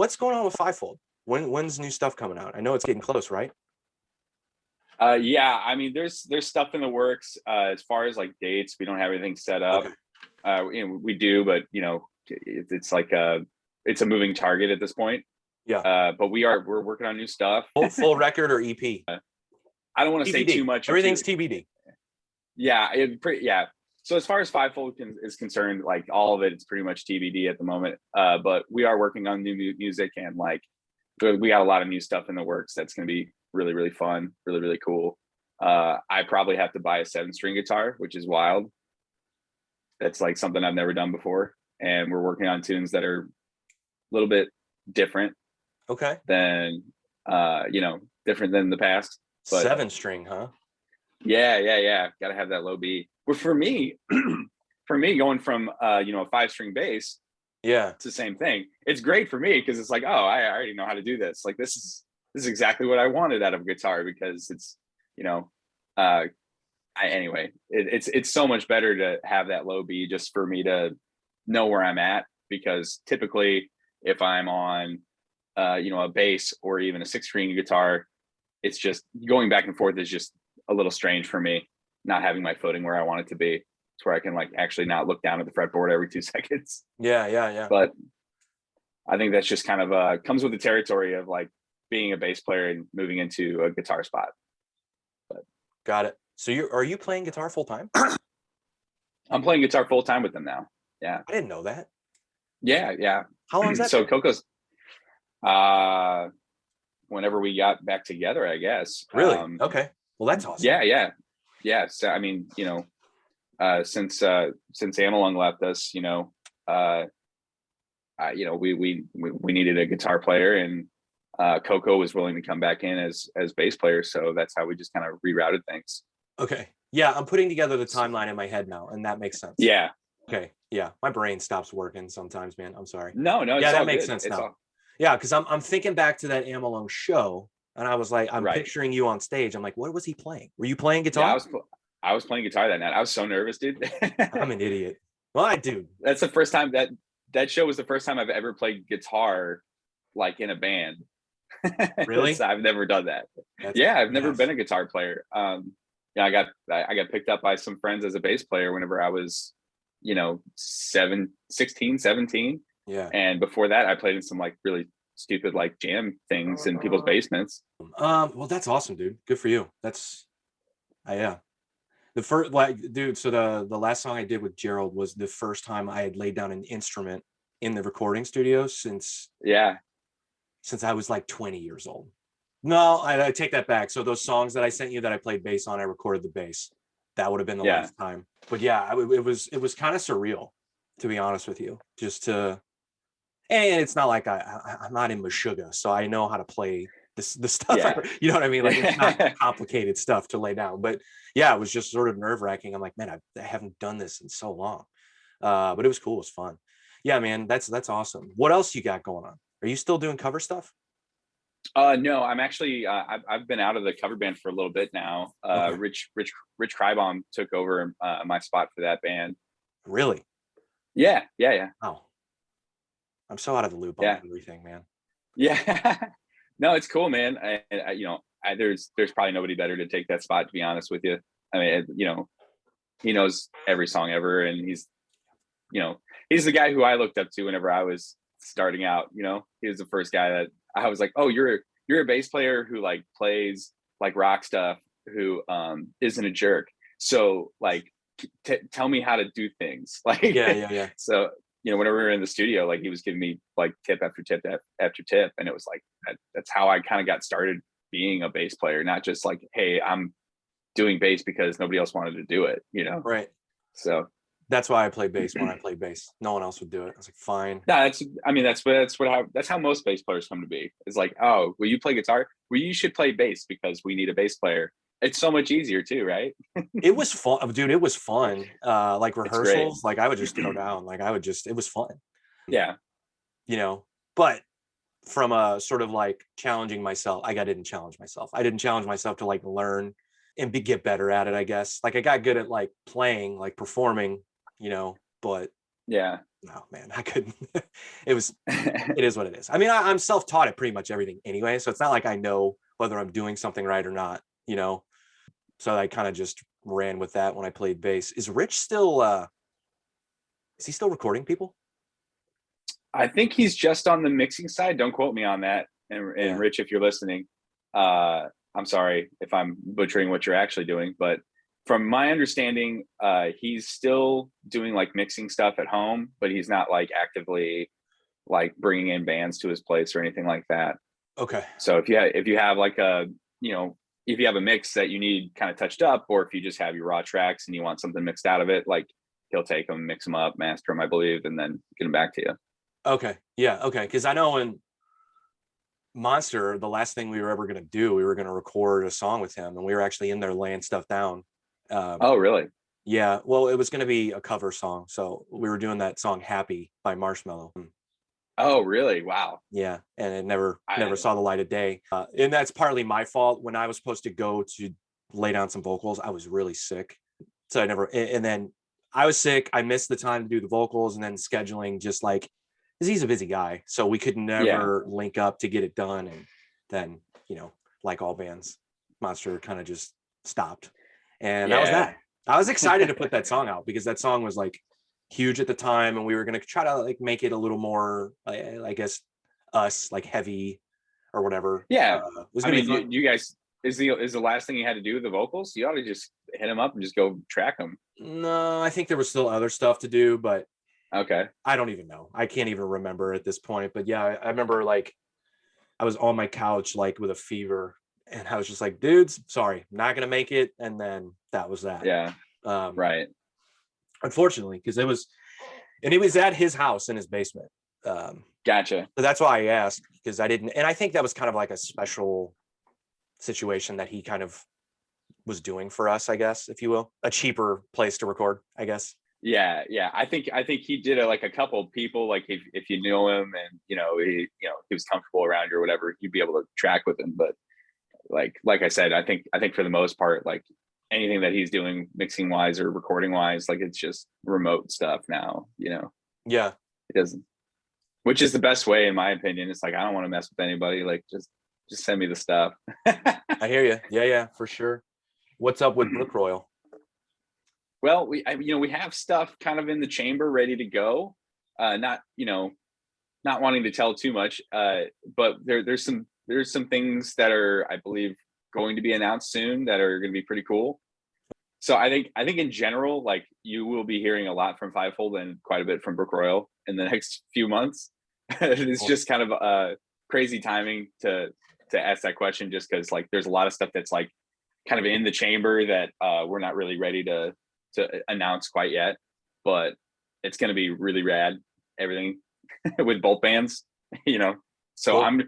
what's going on with Fivefold? When's new stuff coming out? I know it's getting close, right? Yeah, I mean, there's stuff in the works. As far as like dates, we don't have anything set up. Okay. We do, but it's like it's a moving target at this point. Yeah. But we're working on new stuff. Full record or EP? I don't want to say too much. Everything's TBD. Yeah, yeah. So as far as Fivefold is concerned, like all of it's pretty much TBD at the moment. But we are working on new music, and like we got a lot of new stuff in the works that's going to be really, really fun, really, really cool. I probably have to buy a 7-string guitar, which is wild. That's like something I've never done before. And we're working on tunes that are a little bit different. Okay. Than, different than the past. But 7-string, huh? Yeah. Got to have that low B. But for me, going from, a 5-string bass, yeah, it's the same thing. It's great for me because it's like, oh, I already know how to do this. Like this is exactly what I wanted out of a guitar, because it's, anyway, it's so much better to have that low B just for me to know where I'm at, because typically if I'm on, a bass or even a 6-string guitar, it's just going back and forth is just a little strange for me, not having my footing where I want it to be. It's where I can like actually not look down at the fretboard every 2 seconds. Yeah. But I think that's just kind of comes with the territory of like being a bass player and moving into a guitar spot. But got it. So are you playing guitar full time? I'm playing guitar full time with them now. Yeah. I didn't know that. Yeah. How long is that? So Coco's whenever we got back together, I guess. Really? Okay. Well, that's awesome. Yeah. So I mean, since Amalung left us, we needed a guitar player, and Coco was willing to come back in as bass player, so that's how we just kind of rerouted things. Okay. Yeah, I'm putting together the timeline in my head now, and that makes sense. Yeah. Okay. Yeah, my brain stops working sometimes, man. I'm sorry. No. Yeah, that makes sense now. Yeah, because I'm thinking back to that Amalung show, and I was like, I'm picturing you on stage. I'm like, what was he playing? Were you playing guitar? Yeah, I was playing guitar that night. I was so nervous, dude. I'm an idiot. Well, I do. That's the first time that show was the first time I've ever played guitar like in a band. Really? I've never done that. I've never been a guitar player. I got picked up by some friends as a bass player whenever I was, 16, 17. Yeah. And before that, I played in some like really stupid like jam things in people's basements. Well, that's awesome, dude. Good for you. That's, yeah. The first, dude. So the last song I did with Gerald was the first time I had laid down an instrument in the recording studio since I was like 20 years old. No, I take that back. So those songs that I sent you that I played bass on, I recorded the bass. That would have been the last time. But yeah, it was kind of surreal, to be honest with you. Just to, and it's not like I'm not in Meshuggah, so I know how to play the stuff. Yeah. You know what I mean? Like it's not complicated stuff to lay down. But yeah, it was just sort of nerve-wracking. I'm like, man, I haven't done this in so long. But it was cool. It was fun. Yeah, man, that's awesome. What else you got going on? Are you still doing cover stuff? No, I'm actually I've been out of the cover band for a little bit now. Okay. Rich Krybom took over my spot for that band. Really? Yeah. Oh, I'm so out of the loop on everything, man. Yeah. No, it's cool, man. There's probably nobody better to take that spot, to be honest with you. I mean, he knows every song ever, and he's the guy who I looked up to whenever I was starting out. He was the first guy that I was like, oh, you're a bass player who like plays like rock stuff, who isn't a jerk. So like, tell me how to do things. Like, yeah. So whenever we were in the studio, like he was giving me like tip after tip after tip, and it was like that's how I kind of got started being a bass player, not just like, hey, I'm doing bass because nobody else wanted to do it. Right. So that's why I play bass when I play bass. No one else would do it. I was like, fine. No, that's how most bass players come to be. It's like, oh, will you play guitar? Well, you should play bass because we need a bass player. It's so much easier too, right? It was fun, dude. It was fun. Like rehearsals, like I would just throw down. Like it was fun. Yeah. But from a sort of like challenging myself, I didn't challenge myself. I didn't challenge myself to like learn and get better at it, I guess. Like I got good at like playing, like performing, but Yeah. No, man, I couldn't. It was, it is what it is. I mean, I'm self-taught at pretty much everything anyway, so it's not like I know whether I'm doing something right or not, you know. So I kind of just ran with that when I played bass. Is Rich still? Is he still recording people? I think he's just on the mixing side. Don't quote me on that. And Yeah. Rich, if you're listening, I'm sorry if I'm butchering what you're actually doing, but from my understanding, he's still doing like mixing stuff at home, but he's not like actively like bringing in bands to his place or anything like that. Okay. So if you have like a, you know, if you have a mix that you need kind of touched up, or if you just have your raw tracks and you want something mixed out of it, like he'll take them, mix them up, master them, I believe, and then get them back to you. Okay. Yeah. Okay. Because I know in Monster, the last thing we were ever going to do, we were going to record a song with him, and we were actually in there laying stuff down. Oh, really? Yeah. Well, it was going to be a cover song, so we were doing that song "Happy" by Marshmello. Oh, really? Wow. Yeah, and it never I saw the light of day. And that's partly my fault. When I was supposed to go to lay down some vocals, I was really sick, so I never. And then I was sick. I missed the time to do the vocals, and then scheduling just like, because he's a busy guy, so we could yeah. never link up to get it done. And then, like all bands, Monster kind of just stopped, and that was Yeah. that. I was excited to put that song out because that song was like huge at the time, and we were going to try to like make it a little more, I guess, us like heavy or whatever. Yeah. It was I gonna be mean, fun. you guys, is the last thing you had to do the vocals? You ought to just hit them up and just go track them. No, I think there was still other stuff to do, but Okay. I don't even know. I can't even remember at this point. But yeah, I remember like I was on my couch like with a fever, and I was just like, dudes, sorry, not gonna make it. And then that was that. Yeah. Um, Right. Unfortunately, because it was at his house in his basement. Gotcha. So that's why I asked, because I didn't, and I think that was kind of like a special situation that he kind of was doing for us, I guess, if you will, a cheaper place to record, I guess. Yeah. Yeah. I think he did it like a couple of people, like if you know him and, he was comfortable around you or whatever, you'd be able to track with him. But like I said, I think for the most part, like anything that he's doing mixing wise or recording wise, like it's just remote stuff now, Yeah, it doesn't, which is the best way in my opinion. It's like I don't want to mess with anybody, like just send me the stuff. I hear you. Yeah, for sure. What's up with Brookroyal? Well, we have stuff kind of in the chamber ready to go. Not wanting to tell too much, but there's some things that are, I believe, going to be announced soon that are going to be pretty cool. So I think in general, like you will be hearing a lot from Fivefold and quite a bit from Brookroyal in the next few months. It's Cool. just kind of crazy timing to ask that question, just because like there's a lot of stuff that's like kind of in the chamber that we're not really ready to announce quite yet, but it's going to be really rad. Everything with both bands, So Cool.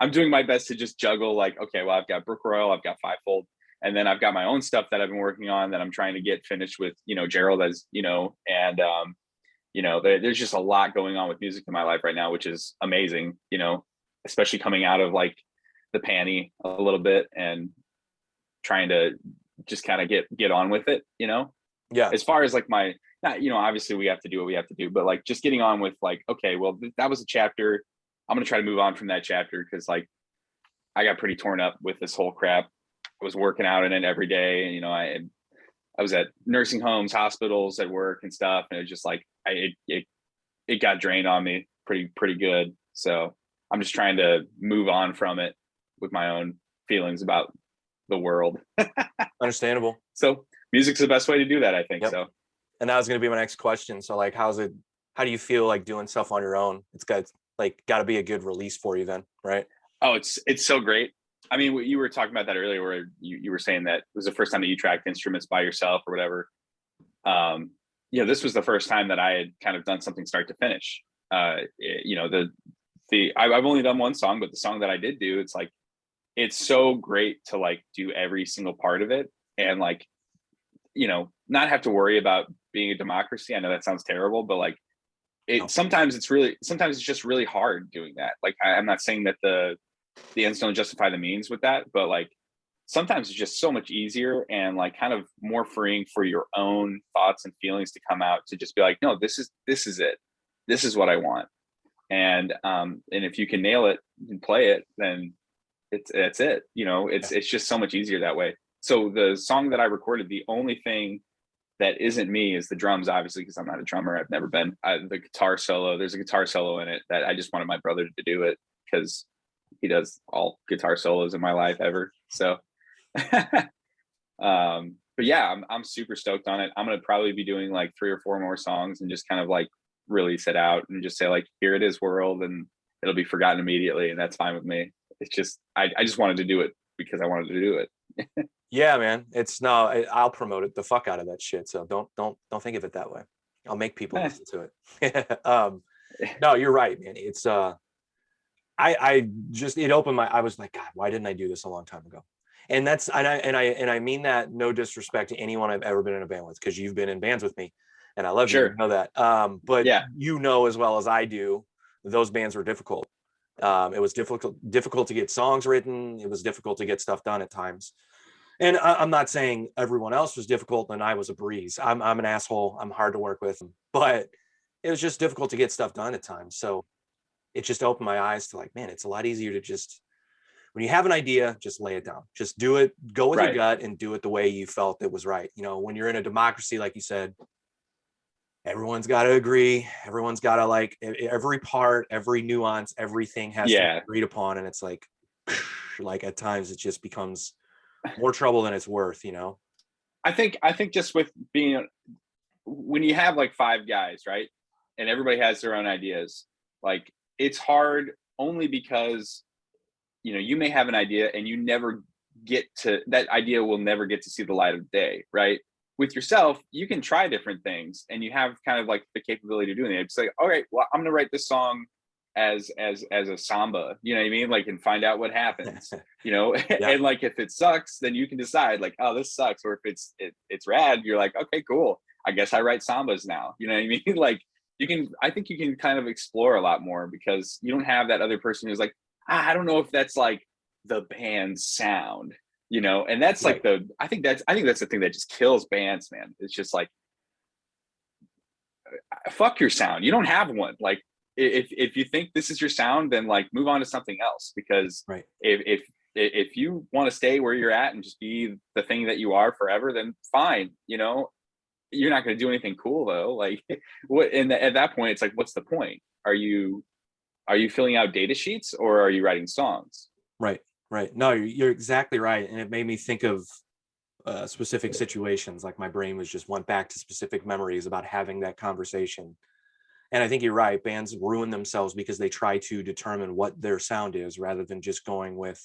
I'm doing my best to just juggle like, okay, well, I've got Brookroyal, I've got Fivefold, and then I've got my own stuff that I've been working on that I'm trying to get finished with, Gerald, as and there's just a lot going on with music in my life right now, which is amazing, especially coming out of like the panty a little bit and trying to just kind of get on with it, Yeah. as far as like my, not, obviously we have to do what we have to do, but like just getting on with like, okay, well, that was a chapter. I'm going to try to move on from that chapter. Cause like I got pretty torn up with this whole crap. I was working out in it every day. And, I was at nursing homes, hospitals, at work and stuff. And it was just like, it got drained on me pretty good. So I'm just trying to move on from it with my own feelings about the world. Understandable. So music's the best way to do that, I think. Yep. So. And that was going to be my next question. So like, how do you feel like doing stuff on your own? It's got to be a good release for you then, right? Oh, it's so great. I mean, you were talking about that earlier, where you were saying that it was the first time that you tracked instruments by yourself or whatever. This was the first time that I had kind of done something start to finish. I've only done one song, but the song that I did do, it's like, it's so great to like do every single part of it and like, not have to worry about being a democracy. I know that sounds terrible, but like sometimes it's just really hard doing that. Like I'm not saying that the ends don't justify the means with that, but like sometimes it's just so much easier and like kind of more freeing for your own thoughts and feelings to come out, to just be like, no, this is it. This is what I want. And if you can nail it and play it, then that's it. You know, it's just so much easier that way. So the song that I recorded, the only thing that isn't me is the drums, obviously, because I'm not a drummer. I've never been. The guitar solo, there's a guitar solo in it that I just wanted my brother to do it because he does all guitar solos in my life ever. So, but yeah, I'm super stoked on it. I'm gonna probably be doing like 3 or 4 more songs and just kind of like really set out and just say like, here it is, world, and it'll be forgotten immediately, and that's fine with me. It's just I just wanted to do it because I wanted to do it. Yeah, man. It's no, I'll promote it the fuck out of that shit. So don't think of it that way. I'll make people listen to it. No, you're right, man. It's I just, it opened my, I was like, God, why didn't I do this a long time ago? And that's, and I mean that no disrespect to anyone I've ever been in a band with, because you've been in bands with me and I love you, you know that. But yeah, you know as well as I do, those bands were difficult. It was difficult to get songs written. It was difficult to get stuff done at times. And I'm not saying everyone else was difficult and I was a breeze. I'm an asshole. I'm hard to work with, but it was just difficult to get stuff done at times. So it just opened my eyes to like, man, it's a lot easier to just, when you have an idea, just lay it down. Just do it, go with your gut and do it the way you felt it was right. You know, when you're in a democracy, like you said, everyone's got to agree. Everyone's got to like every part, every nuance, everything has to be agreed upon. And it's like at times it just becomes more trouble than it's worth, you know? I think just with being, when you have like 5 guys, right? And everybody has their own ideas, like it's hard only because, you know, you may have an idea and you never get to, that idea will never get to see the light of day, right? With yourself, you can try different things and you have kind of like the capability of doing it. It's like, all right, well, I'm gonna write this song as a samba, you know what I mean? Like, and find out what happens, you know? And like, if it sucks, then you can decide like, oh, this sucks. Or if it's rad, you're like, okay, cool. I guess I write sambas now. You know what I mean? Like you can, I think you can kind of explore a lot more because you don't have that other person who's like, I don't know if that's like the band's sound, you know? And that's like I think that's the thing that just kills bands, man. It's just like, fuck your sound. You don't have one. Like, if you think this is your sound, then like move on to something else, because if you want to stay where you're at and just be the thing that you are forever, then fine, you know. You're not going to do anything cool though. Like what, and at that point it's like, what's the point? Are you filling out data sheets or are you writing songs? Right. No, you're exactly right. And it made me think of specific situations. Like my brain was just went back to specific memories about having that conversation. And I think you're right. Bands ruin themselves because they try to determine what their sound is rather than just going with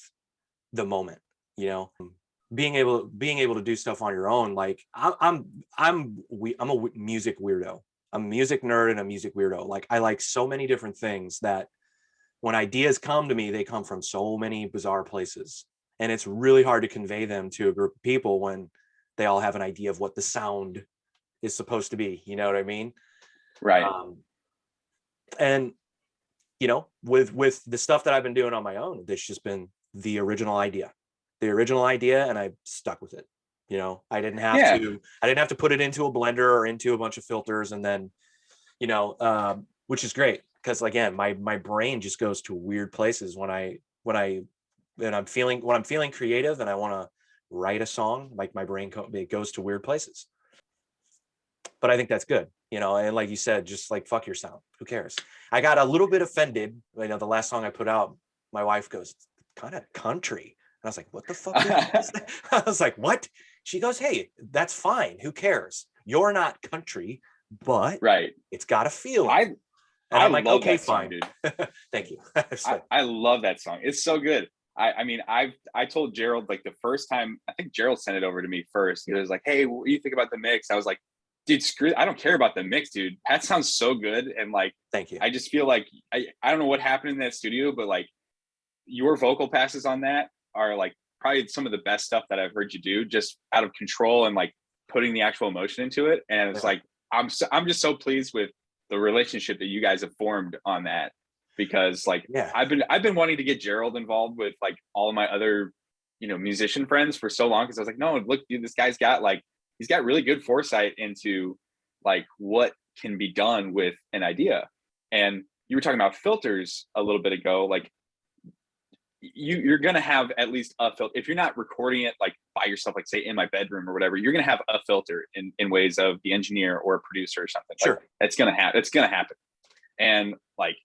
the moment, you know. Being able to do stuff on your own. Like I'm a music weirdo. I'm a music nerd and a music weirdo. Like I like so many different things that when ideas come to me, they come from so many bizarre places. And it's really hard to convey them to a group of people when they all have an idea of what the sound is supposed to be. You know what I mean? Right. And you know, with the stuff that I've been doing on my own, there's just been the original idea, and I stuck with it. You know, I didn't have to put it into a blender or into a bunch of filters and then, you know, which is great because again, my brain just goes to weird places when I'm feeling creative and I want to write a song. Like my brain it goes to weird places. But I think that's good, you know. And like you said, just like fuck your sound. Who cares? I got a little bit offended. You know, the last song I put out, my wife goes, kind of country. And I was like, what the fuck is that? I was like, what? She goes, hey, that's fine. Who cares? You're not country, but it's got a feeling. And I'm like, okay, fine. Song, dude. Thank you. I love that song. It's so good. I mean, I told Gerald like the first time, I think Gerald sent it over to me first. He was like, hey, what do you think about the mix? I was like, dude, screw it. I don't care about the mix, dude. That sounds so good. And like, thank you. I just feel like, I don't know what happened in that studio, but like your vocal passes on that are like probably some of the best stuff that I've heard you do, just out of control and like putting the actual emotion into it. And it's like, I'm just so pleased with the relationship that you guys have formed on that, because like, I've been wanting to get Gerald involved with like all of my other musician friends for so long, because I was like, no, look, dude, this guy's got like, he's got really good foresight into like what can be done with an idea. And you were talking about filters a little bit ago. Like you're going to have at least a filter. If you're not recording it like by yourself, like say in my bedroom or whatever, you're going to have a filter in ways of the engineer or a producer or something. Sure. Like, it's going to happen. It's going to happen. And like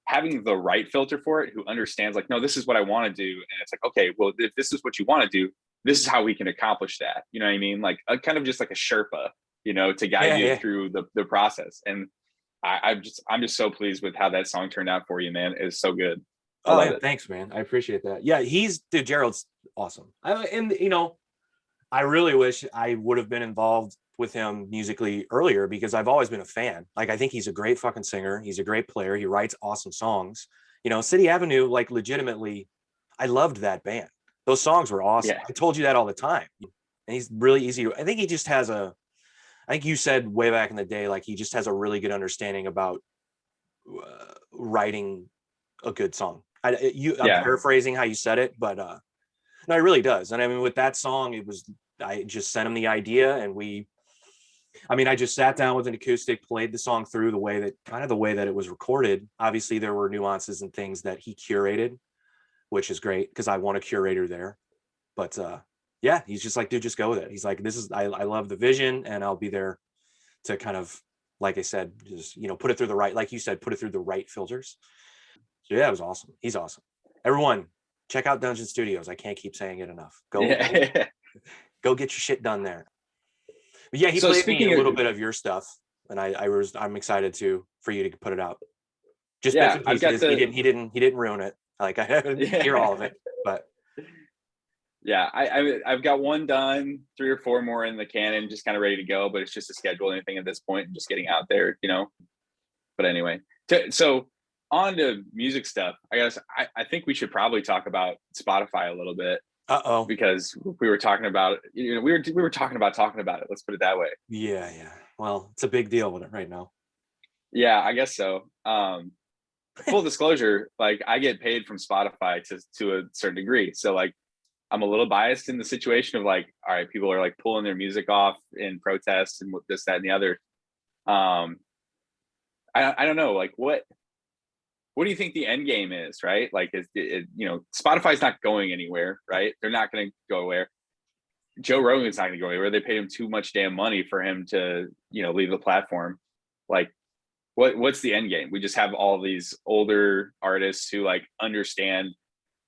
having the right filter for it, who understands like, no, this is what I want to do. And it's like, okay, well, if this is what you want to do, this is how we can accomplish that. You know what I mean? Like a kind of just like a Sherpa, to guide you through the process. And I'm just so pleased with how that song turned out for you, man. It's so good. I love it. Thanks, man. I appreciate that. Yeah, dude, Gerald's awesome. I really wish I would have been involved with him musically earlier, because I've always been a fan. Like, I think he's a great fucking singer. He's a great player. He writes awesome songs. City Avenue, like legitimately, I loved that band. Those songs were awesome. Yeah. I told you that all the time. And he's really easy. I think he just has I think you said way back in the day, like he just has a really good understanding about writing a good song. I'm paraphrasing how you said it, but no, it really does. And I mean, with that song, I just sent him the idea, and I just sat down with an acoustic, played the song through the way that it was recorded. Obviously, there were nuances and things that he curated, which is great because I want a curator there. But yeah, he's just like, dude, just go with it. He's like, I love the vision, and I'll be there to kind of, like I said, just, put it through the right, like you said, put it through the right filters. So yeah, it was awesome. He's awesome. Everyone, check out Dungeon Studios. I can't keep saying it enough. Go get your shit done there. But yeah, he played me a little bit of your stuff, and I'm excited for you to put it out. Just bits and pieces. He didn't ruin it. Like, I didn't hear all of it, but yeah, I've got one done, 3 or 4 more in the canon, just kind of ready to go. But it's just to schedule anything at this point and just getting out there, But anyway, so on to music stuff. I guess I think we should probably talk about Spotify a little bit. Because we were talking about it. We were talking about it. Let's put it that way. Yeah. Well, it's a big deal with it right now. Yeah, I guess so. Full disclosure, like I get paid from Spotify to a certain degree. So like I'm a little biased in the situation of like, all right, people are like pulling their music off in protest and this, that, and the other. I don't know, like what do you think the end game is, right? Like, Spotify's not going anywhere, right? They're not going to go anywhere. Joe Rogan's not going to go anywhere. They paid him too much damn money for him to, leave the platform. Like, what's the end game? We just have all these older artists who like understand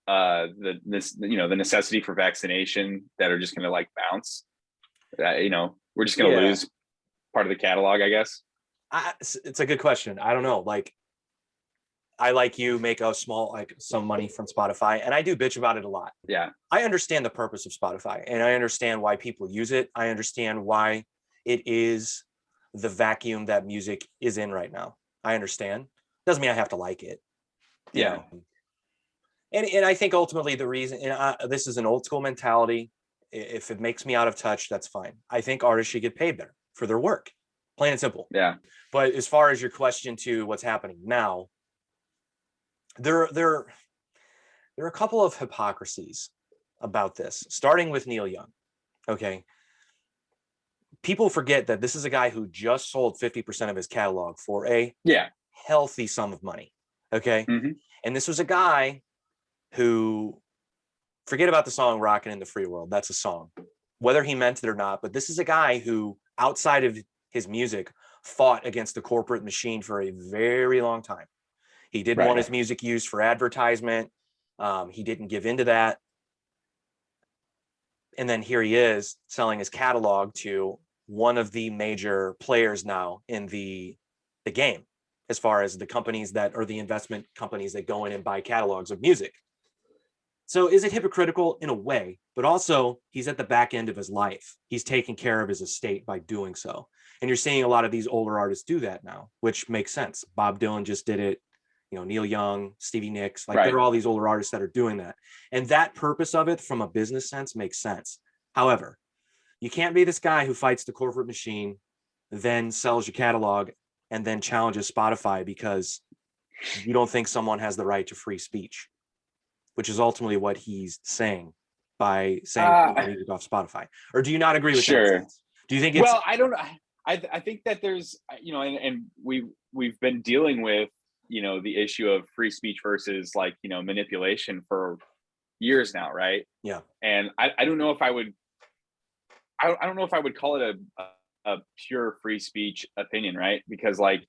the necessity for vaccination that are just going to like bounce. We're just going to lose part of the catalog, I guess. It's a good question. I don't know. Like, I, like you, make some money from Spotify, and I do bitch about it a lot. Yeah. I understand the purpose of Spotify, and I understand why people use it. I understand why it is the vacuum that music is in right now. I understand. Doesn't mean I have to like it. Yeah. And I think ultimately the reason, and this is an old school mentality. If it makes me out of touch, that's fine. I think artists should get paid better for their work. Plain and simple. Yeah. But as far as your question to what's happening now, there are a couple of hypocrisies about this, starting with Neil Young. Okay. People forget that this is a guy who just sold 50% of his catalog for a healthy sum of money. Okay. Mm-hmm. And this was a guy who, forget about the song Rockin' in the Free World. That's a song, whether he meant it or not. But this is a guy who, outside of his music, fought against the corporate machine for a very long time. He didn't want his music used for advertisement. He didn't give into that. And then here he is selling his catalog to one of the major players now in the game, as far as the companies that are the investment companies that go in and buy catalogs of music. So is it hypocritical? In a way, but also he's at the back end of his life. He's taking care of his estate by doing so. And you're seeing a lot of these older artists do that now, which makes sense. Bob Dylan just did it. Neil Young, Stevie Nicks, like there are all these older artists that are doing that. And that purpose of it from a business sense makes sense. However, you can't be this guy who fights the corporate machine, then sells your catalog, and then challenges Spotify because you don't think someone has the right to free speech, which is ultimately what he's saying. by saying my music off Spotify, or do you not agree with that Sure. stance? Do you think it's Well, I don't know. I think that there's, and we've been dealing with, the issue of free speech versus like, manipulation for years now, right? yeah, And I don't know if I don't know if I would call it a pure free speech opinion, right? Because like,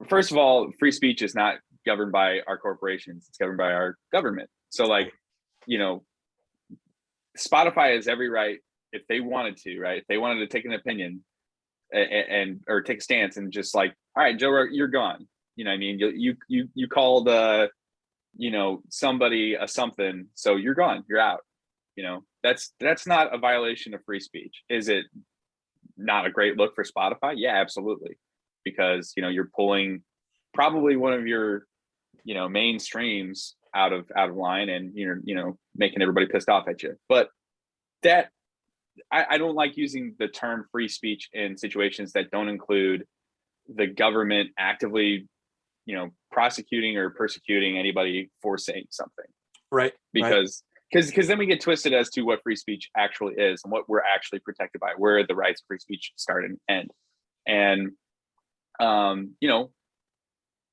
first of all, free speech is not governed by our corporations; it's governed by our government. So like, you know, Spotify has every right, if they wanted to, right? If they wanted to take an opinion and or take a stance and just like, all right, Joe, you're gone. You know what I mean? You called somebody a something, so you're gone, you're out. That's not a violation of free speech. Is it not a great look for Spotify? Yeah, absolutely. Because you're pulling probably one of your main streams out of line, and you're making everybody pissed off at you. But that I don't like using the term free speech in situations that don't include the government actively prosecuting or persecuting anybody for saying something, right? because then we get twisted as to what free speech actually is and what we're actually protected by, where the rights of free speech start and end. And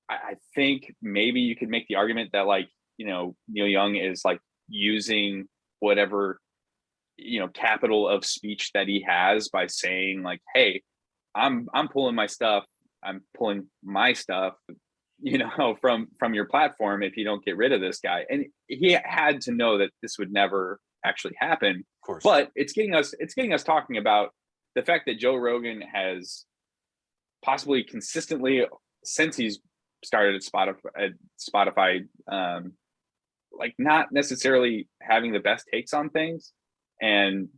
I think maybe you could make the argument that like Neil Young is like using whatever capital of speech that he has by saying like, hey, I'm pulling my stuff, from your platform if you don't get rid of this guy. And he had to know that this would never actually happen. Of course. But it's getting us talking about the fact that Joe Rogan has possibly consistently, since he's started at Spotify, like not necessarily having the best takes on things, and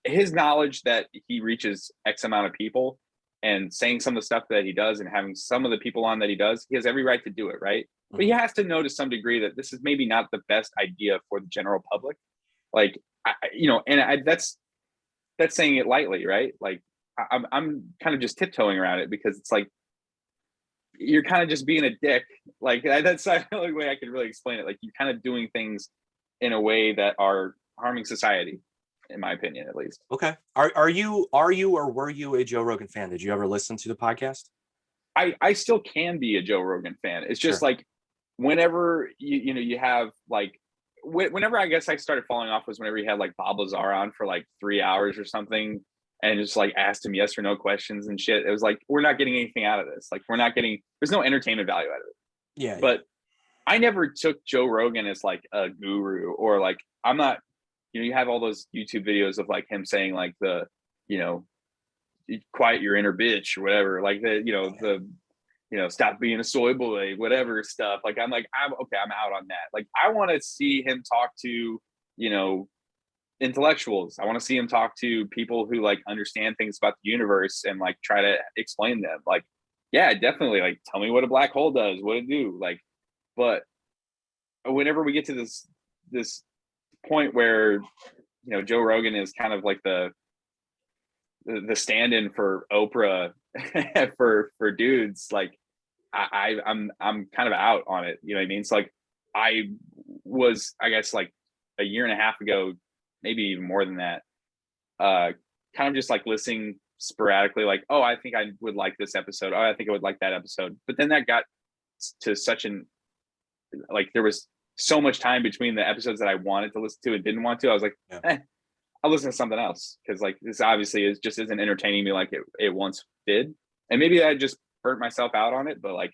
his knowledge that he reaches X amount of people and saying some of the stuff that he does and having some of the people on that he does, he has every right to do it, right? Mm-hmm. But he has to know to some degree that this is maybe not the best idea for the general public. Like, that's saying it lightly, right? Like, I'm kind of just tiptoeing around it because it's like, you're kind of just being a dick. Like, that's the only way I could really explain it. Like, you're kind of doing things in a way that are harming society, in my opinion, at least. Okay. Are you or were you a Joe Rogan fan? Did you ever listen to the podcast? I still can be a Joe Rogan fan. It's just like whenever you have like, whenever I guess I started falling off was whenever he had like Bob Lazar on for like 3 hours or something and just like asked him yes or no questions and shit. It was like, we're not getting anything out of this. Like, there's no entertainment value out of it. Yeah. But I never took Joe Rogan as like a guru, or like, I'm not, you have all those YouTube videos of like him saying like the, quiet your inner bitch or whatever, like stop being a soy boy, whatever stuff. Like, I'm out on that. Like, I want to see him talk to, intellectuals. I want to see him talk to people who like understand things about the universe and like try to explain them. Like, yeah, definitely. Like, tell me what a black hole does, what it do. Like, but whenever we get to this point where Joe Rogan is kind of like the stand-in for Oprah for dudes, like I'm kind of out on it. You know what I mean? It's like, I was, I guess, like a year and a half ago, maybe even more than that, kind of just like listening sporadically, like, oh, I think I would like this episode. Oh, I think I would like that episode. But then that got to such like, there was so much time between the episodes that I wanted to listen to and didn't want to. I was like, I'll listen to something else, because like, this obviously isn't entertaining me like it once did. And maybe I just burnt myself out on it, but like,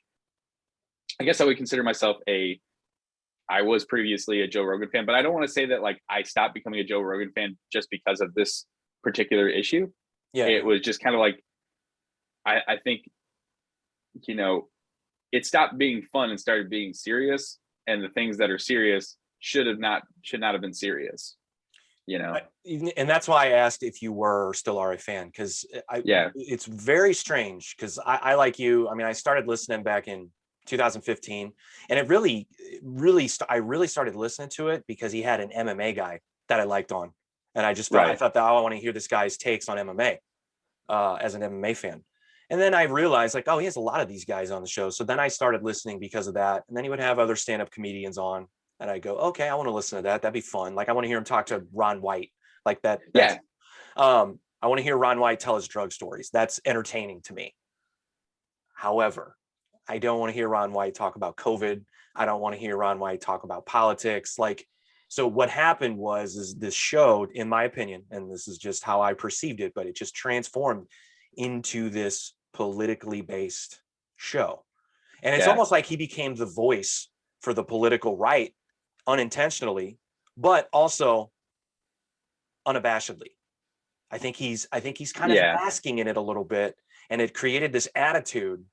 I guess I would consider myself I was previously a Joe Rogan fan, but I don't want to say that like I stopped becoming a Joe Rogan fan just because of this particular issue. Yeah, it was just kind of like, I think, it stopped being fun and started being serious, and the things that are serious should not have been serious. And that's why I asked if you were or still are a fan, because it's very strange, because I like you. I mean, I started listening back in 2015, and I really started listening to it because he had an MMA guy that I liked on, and I just thought, I thought that, I want to hear this guy's takes on MMA as an MMA fan. And then I realized like, oh, he has a lot of these guys on the show. So then I started listening because of that. And then he would have other stand-up comedians on. And I go, okay, I want to listen to that. That'd be fun. Like I want to hear him talk to Ron White like that. Yeah. I want to hear Ron White tell his drug stories. That's entertaining to me. However, I don't want to hear Ron White talk about COVID. I don't want to hear Ron White talk about politics. Like, so what happened is this show, in my opinion, and this is just how I perceived it, but it just transformed into this politically based show. And it's Yeah. almost like he became the voice for the political right unintentionally, but also unabashedly. I think he's kind of Yeah. basking in it a little bit, and it created this attitude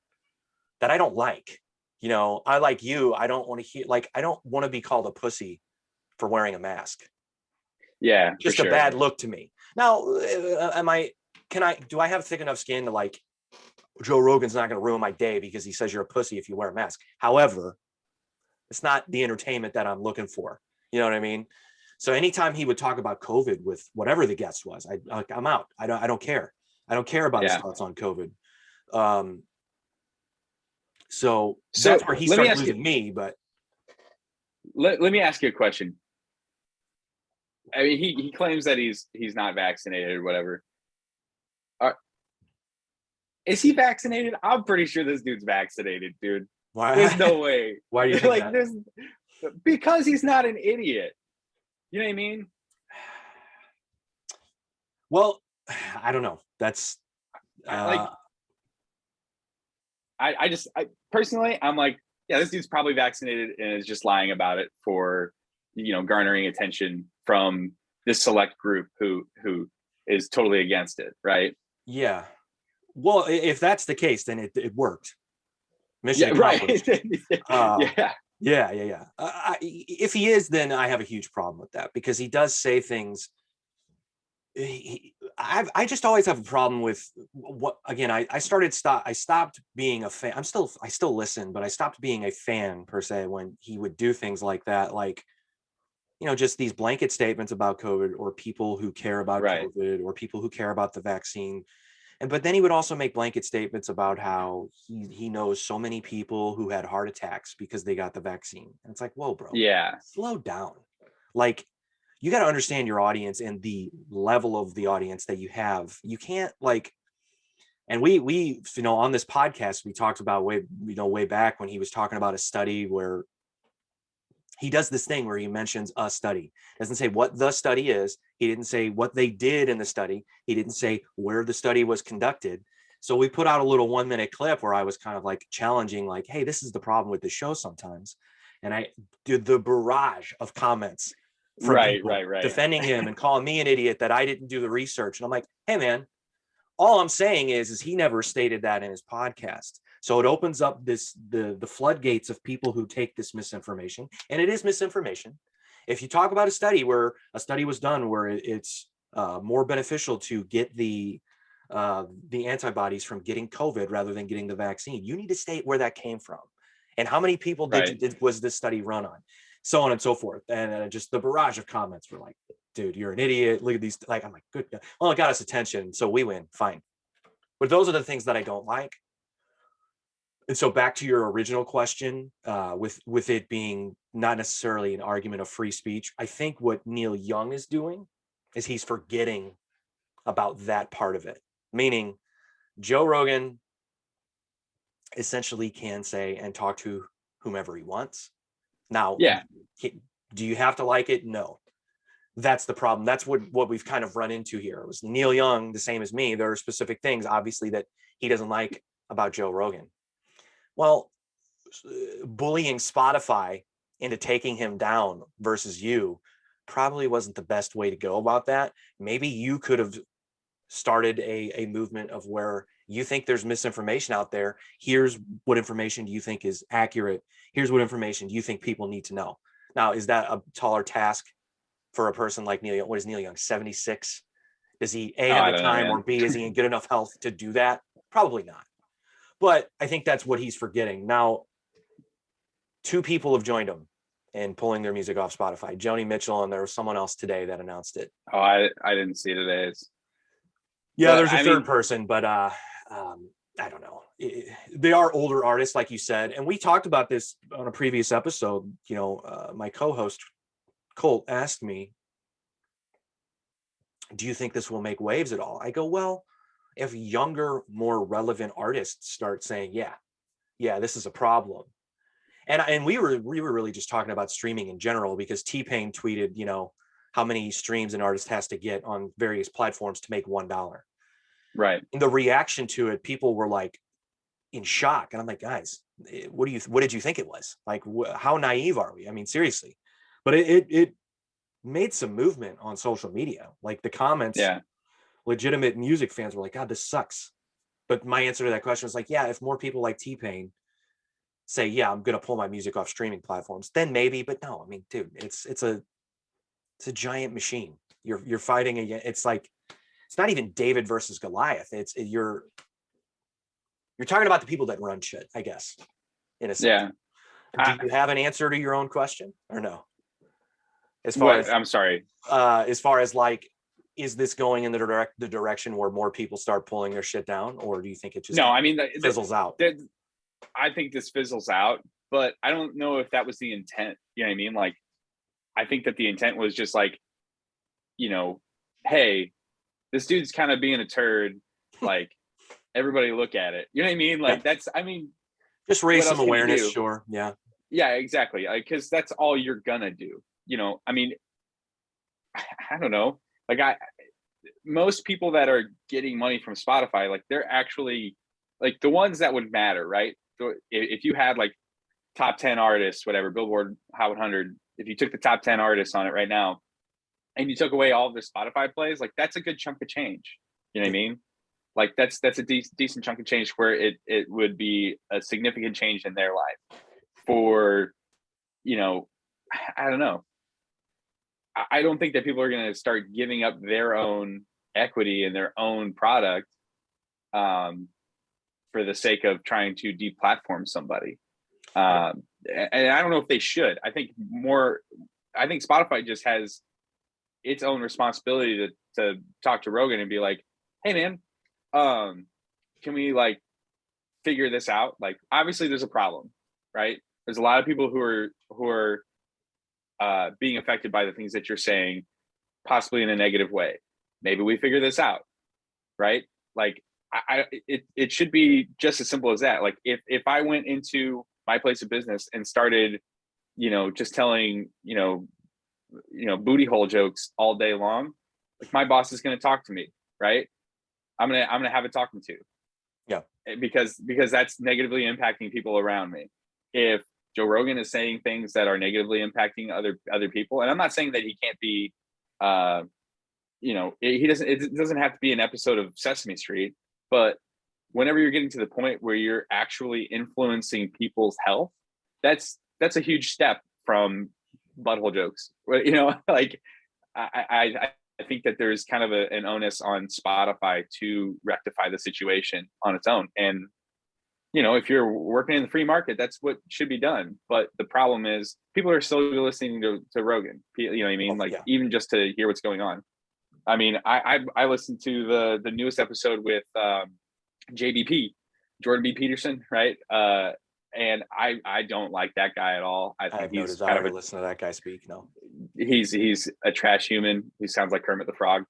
that I don't like. You know, I like you. I don't want to hear like I don't want to be called a pussy for wearing a mask. Yeah, for Just a sure. bad look to me. Now, do I have thick enough skin to like Joe Rogan's not going to ruin my day because he says you're a pussy if you wear a mask. However, it's not the entertainment that I'm looking for. You know what I mean? So anytime he would talk about COVID with whatever the guest was, I'm out. I don't care. I don't care about his Yeah. thoughts on COVID. Um, so So that's where he let me started ask you, losing me. But let me ask you a question. I mean, he claims that he's not vaccinated or whatever. Is he vaccinated? I'm pretty sure this dude's vaccinated, dude. why? There's no way. Why do you think Like, that? there's because he's not an idiot. You know what I mean? Well, I don't know. That's Like, I personally, I'm like, yeah, this dude's probably vaccinated and is just lying about it for, garnering attention from this select group who is totally against it, right? yeah. Well, if that's the case, then it worked. Mission Yeah, right. accomplished. Yeah. Yeah. If he is, then I have a huge problem with that because he does say things. I just always have a problem with what. Again, I stopped being a fan. I still listen, but I stopped being a fan per se when he would do things like that, like just these blanket statements about COVID or people who care about Right. COVID or people who care about the vaccine. But then he would also make blanket statements about how he knows so many people who had heart attacks because they got the vaccine. And it's like, whoa, bro, Yeah. slow down. Like, you got to understand your audience and the level of the audience that you have. You can't and we on this podcast, we talked about way back when he was talking about a study where he does this thing where he mentions a study. Doesn't say what the study is. He didn't say what they did in the study. He didn't say where the study was conducted. So we put out a little 1-minute clip where I was kind of like challenging, like, hey, this is the problem with the show sometimes. And I did the barrage of comments from people Right. defending him and calling me an idiot that I didn't do the research. And I'm like, hey, man, all I'm saying is he never stated that in his podcast. So it opens up the floodgates of people who take this misinformation, and it is misinformation. If you talk about a study where a study was done where it's more beneficial to get the antibodies from getting COVID rather than getting the vaccine, you need to state where that came from and how many people was this study run on, so on and so forth. And just the barrage of comments were like, dude, you're an idiot. Look at these. Like, I'm like, good. Well, it got us attention, so we win. Fine. But those are the things that I don't like. And so back to your original question, with it being not necessarily an argument of free speech, I think what Neil Young is doing is he's forgetting about that part of it. Meaning, Joe Rogan essentially can say and talk to whomever he wants. Now, Yeah. do you have to like it? No. That's the problem. That's what we've kind of run into here. It was Neil Young, the same as me. There are specific things, obviously, that he doesn't like about Joe Rogan. Well, bullying Spotify into taking him down versus you probably wasn't the best way to go about that. Maybe you could have started a movement of where you think there's misinformation out there. Here's what information you think is accurate. Here's what information you think people need to know. Now, is that a taller task for a person like Neil Young? What is Neil Young, 76? Does he A, have the time, or B, is he in good enough health to do that? Probably not. But I think that's what he's forgetting. Now, 2 people have joined him in pulling their music off Spotify, Joni Mitchell, and there was someone else today that announced it. Oh, I didn't see today's. Yeah, there's a third person, but I don't know. They are older artists, like you said, and we talked about this on a previous episode. You know, my co-host Colt asked me, "Do you think this will make waves at all?" I go, "Well, if younger, more relevant artists start saying, yeah, this is a problem." And we were really just talking about streaming in general, because T-Pain tweeted, you know, how many streams an artist has to get on various platforms to make $1. Right. And the reaction to it, people were like in shock, and I'm like, guys, what did you think it was? Like, how naive are we? I mean, seriously. But it made some movement on social media. Like the comments, Yeah. legitimate music fans were like, God, this sucks. But my answer to that question was like, yeah, if more people like T-Pain say, yeah, I'm gonna pull my music off streaming platforms, then maybe. But no, I mean, dude, it's a giant machine. You're fighting again. It's like, it's not even David versus Goliath. You're talking about the people that run shit, I guess, in a sense. Yeah. Do you have an answer to your own question or no? I'm sorry. As far as like, is this going in the direction where more people start pulling their shit down, or do you think it just No, I mean, fizzles out? I think this fizzles out, but I don't know if that was the intent. You know what I mean? Like, I think that the intent was just like, you know, hey, this dude's kind of being a turd. Like, everybody look at it. You know what I mean? Like, Yeah. I mean, Just raise what some else can you awareness, do? sure. Yeah. Yeah, exactly. Because that's all you're gonna do. You know, I mean, I don't know. Like, most people that are getting money from Spotify, like, they're actually like the ones that would matter, right? So if you had like top 10 artists, whatever, Billboard Hot 100, if you took the top 10 artists on it right now and you took away all of their Spotify plays, like, that's a good chunk of change. You know what I mean? Like, that's a decent chunk of change where it would be a significant change in their life for, you know, I don't know. I don't think that people are going to start giving up their own equity in their own product um, for the sake of trying to deplatform somebody. And I don't know if they should. I think Spotify just has its own responsibility to talk to Rogan and be like, hey man, can we like figure this out? Like, obviously there's a problem, right? There's a lot of people who are being affected by the things that you're saying, possibly in a negative way. Maybe we figure this out, right? Like, it should be just as simple as that. Like, if I went into my place of business and started, you know, just telling, you know, booty hole jokes all day long, like, my boss is going to talk to me, right? I'm gonna have a talking to. Yeah. Because that's negatively impacting people around me. If Joe Rogan is saying things that are negatively impacting other people, and I'm not saying that he can't be, you know, it doesn't have to be an episode of Sesame Street, but whenever you're getting to the point where you're actually influencing people's health, that's a huge step from butthole jokes. You know, like, I think that there's kind of an onus on Spotify to rectify the situation on its own. And, you know, if you're working in the free market, that's what should be done. But the problem is people are still listening to Rogan. You know what I mean? Like, even just to hear what's going on. I mean, I listened to the newest episode with JBP, Jordan B. Peterson, right? And I don't like that guy at all. I think have no he's desire kind of to listen to that guy speak. No. He's a trash human. He sounds like Kermit the Frog.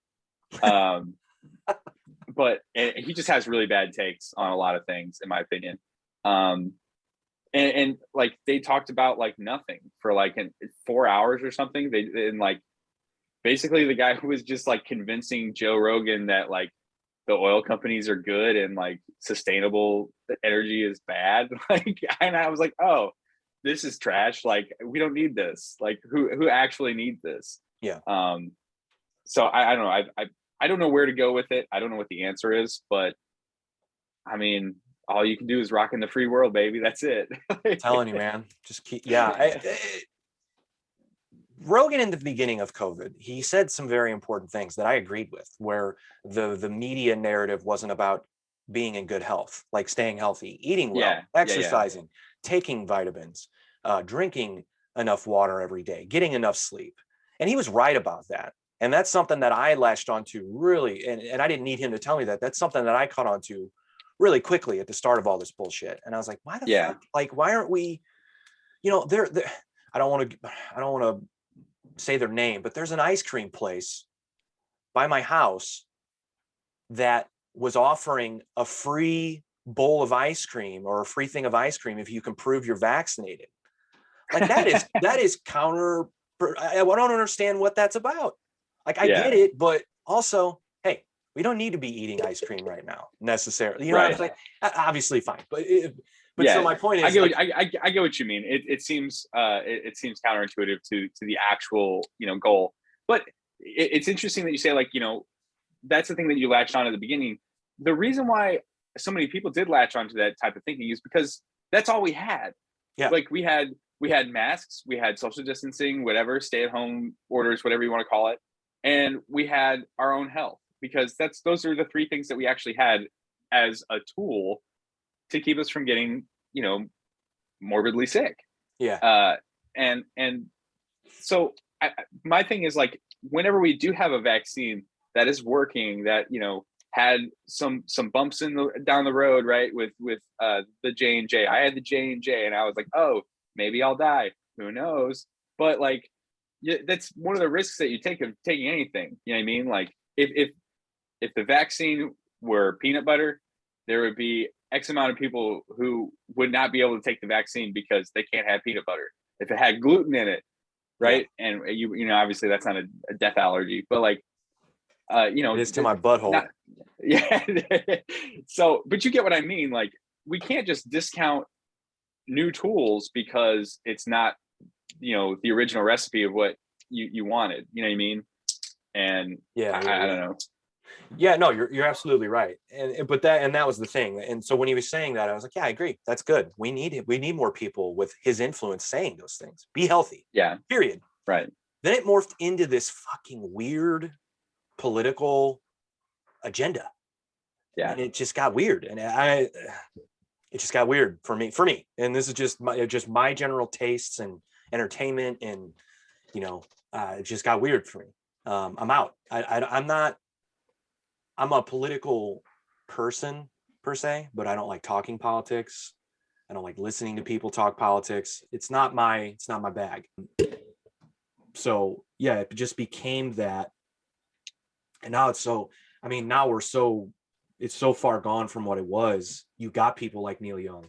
But he just has really bad takes on a lot of things, in my opinion. And like, they talked about like nothing for like 4 hours or something. And like, basically the guy was just like convincing Joe Rogan that like the oil companies are good and like sustainable energy is bad. Like, and I was like, oh, this is trash. Like, we don't need this. Like, who actually needs this? Yeah. So I don't know. I don't know where to go with it. I don't know what the answer is, but I mean, all you can do is rock in the free world, baby. That's it. I'm telling you, man. Just keep. Yeah. Rogan, in the beginning of COVID, he said some very important things that I agreed with, where the media narrative wasn't about being in good health, like staying healthy, eating well, exercising, taking vitamins, drinking enough water every day, getting enough sleep. And he was right about that. And that's something that I latched onto really, and I didn't need him to tell me that. That's something that I caught on to really quickly at the start of all this bullshit. And I was like, why the Yeah. fuck? Like, why aren't we, they're I don't want to say their name, but there's an ice cream place by my house that was offering a free bowl of ice cream or a free thing of ice cream if you can prove you're vaccinated. Like that is counter. I don't understand what that's about. Like I get it, but also, hey, we don't need to be eating ice cream right now necessarily. You know what I'm saying? Obviously, fine, but yeah. So my point is, I get what you mean. It seems counterintuitive to the actual goal, but it's interesting that you say, like, that's the thing that you latched on at the beginning. The reason why so many people did latch onto that type of thinking is because that's all we had. Yeah. Like we had masks, we had social distancing, whatever, stay at home orders, whatever you want to call it. And we had our own health, because those are the three things that we actually had as a tool to keep us from getting, morbidly sick. Yeah. And so my thing is, like, whenever we do have a vaccine that is working, that had some bumps down the road, right, with the J&J. I had the J&J, and I was like, oh, maybe I'll die. Who knows? But like, that's one of the risks that you take of taking anything. You know what I mean? Like, if the vaccine were peanut butter, there would be X amount of people who would not be able to take the vaccine because they can't have peanut butter. If it had gluten in it, right? Yeah. And obviously that's not a death allergy, but like, it is to my butthole. Yeah. So, but you get what I mean? Like, we can't just discount new tools because it's not, the original recipe of what you wanted. You know what I mean? And yeah, I don't know. Yeah, no, you're absolutely right. But that was the thing. And so when he was saying that, I was like, yeah, I agree. That's good. We need more people with his influence saying those things. Be healthy. Yeah. Period. Right. Then it morphed into this fucking weird political agenda. Yeah. And it just got weird. And it just got weird for me. And this is just my general tastes and entertainment, and it just got weird for me. I'm out. I'm a political person per se, but I don't like talking politics. I don't like listening to people talk politics. It's not my bag. So yeah, it just became that. And now it's so far gone from what it was. You got people like Neil Young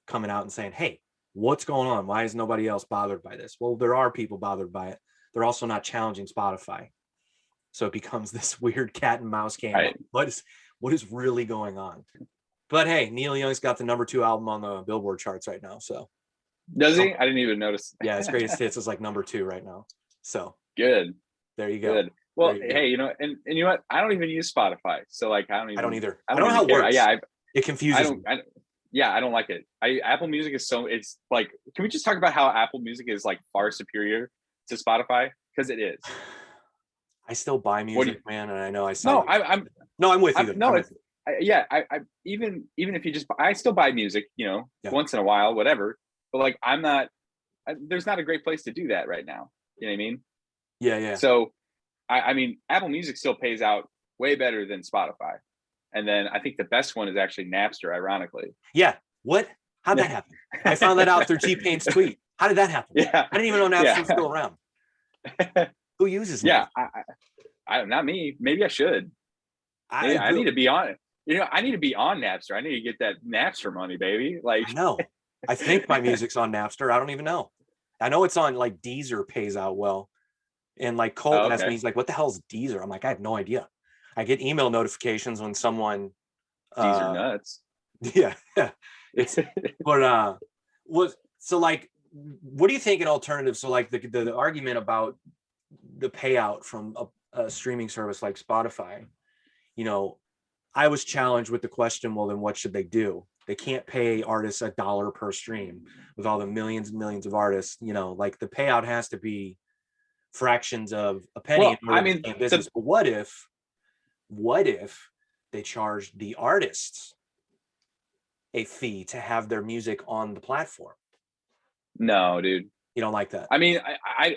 coming out and saying, hey, what's going on? Why is nobody else bothered by this? Well, there are people bothered by it. They're also not challenging Spotify. So it becomes this weird cat and mouse game. Right. What is really going on? But hey, Neil Young's got the #2 album on the Billboard charts right now. So does he? I didn't even notice. Yeah, his greatest hits is like #2 right now. So good. There you go. Good. Well, hey, and you know what? I don't even use Spotify. So like, I don't either. I don't know how it works. Yeah, it confuses me. I don't like it. Apple Music is it's like, can we just talk about how Apple Music is like far superior to Spotify? Because it is. I still buy music, man, and I know I sound. No, I'm with you. Even if you just, I still buy music, once in a while, whatever. But like, I'm not. There's not a great place to do that right now. You know what I mean? Yeah. So, I mean, Apple Music still pays out way better than Spotify, and then I think the best one is actually Napster, ironically. Yeah. What? How'd that happen? I found that out through T-Pain's tweet. How did that happen? Yeah. I didn't even know Napster was still around. Who uses Napster? Yeah, I not me. Maybe I should. I need to be on it. I need to be on Napster. I need to get that Napster money, baby. Like, I know. I think my music's on Napster. I don't even know. I know it's on, like, Deezer pays out well. And like Colt asked me, he's like, what the hell is Deezer? I'm like, I have no idea. I get email notifications when someone Deezer nuts. Yeah. It's but so like, what do you think an alternative? So like the argument about the payout from a streaming service like Spotify, I was challenged with the question, well, then what should they do? They can't pay artists $1 per stream with all the millions and millions of artists. Like, the payout has to be fractions of a penny. Well, I mean, business. But what if they charged the artists a fee to have their music on the platform? No, dude. You don't like that? I mean, I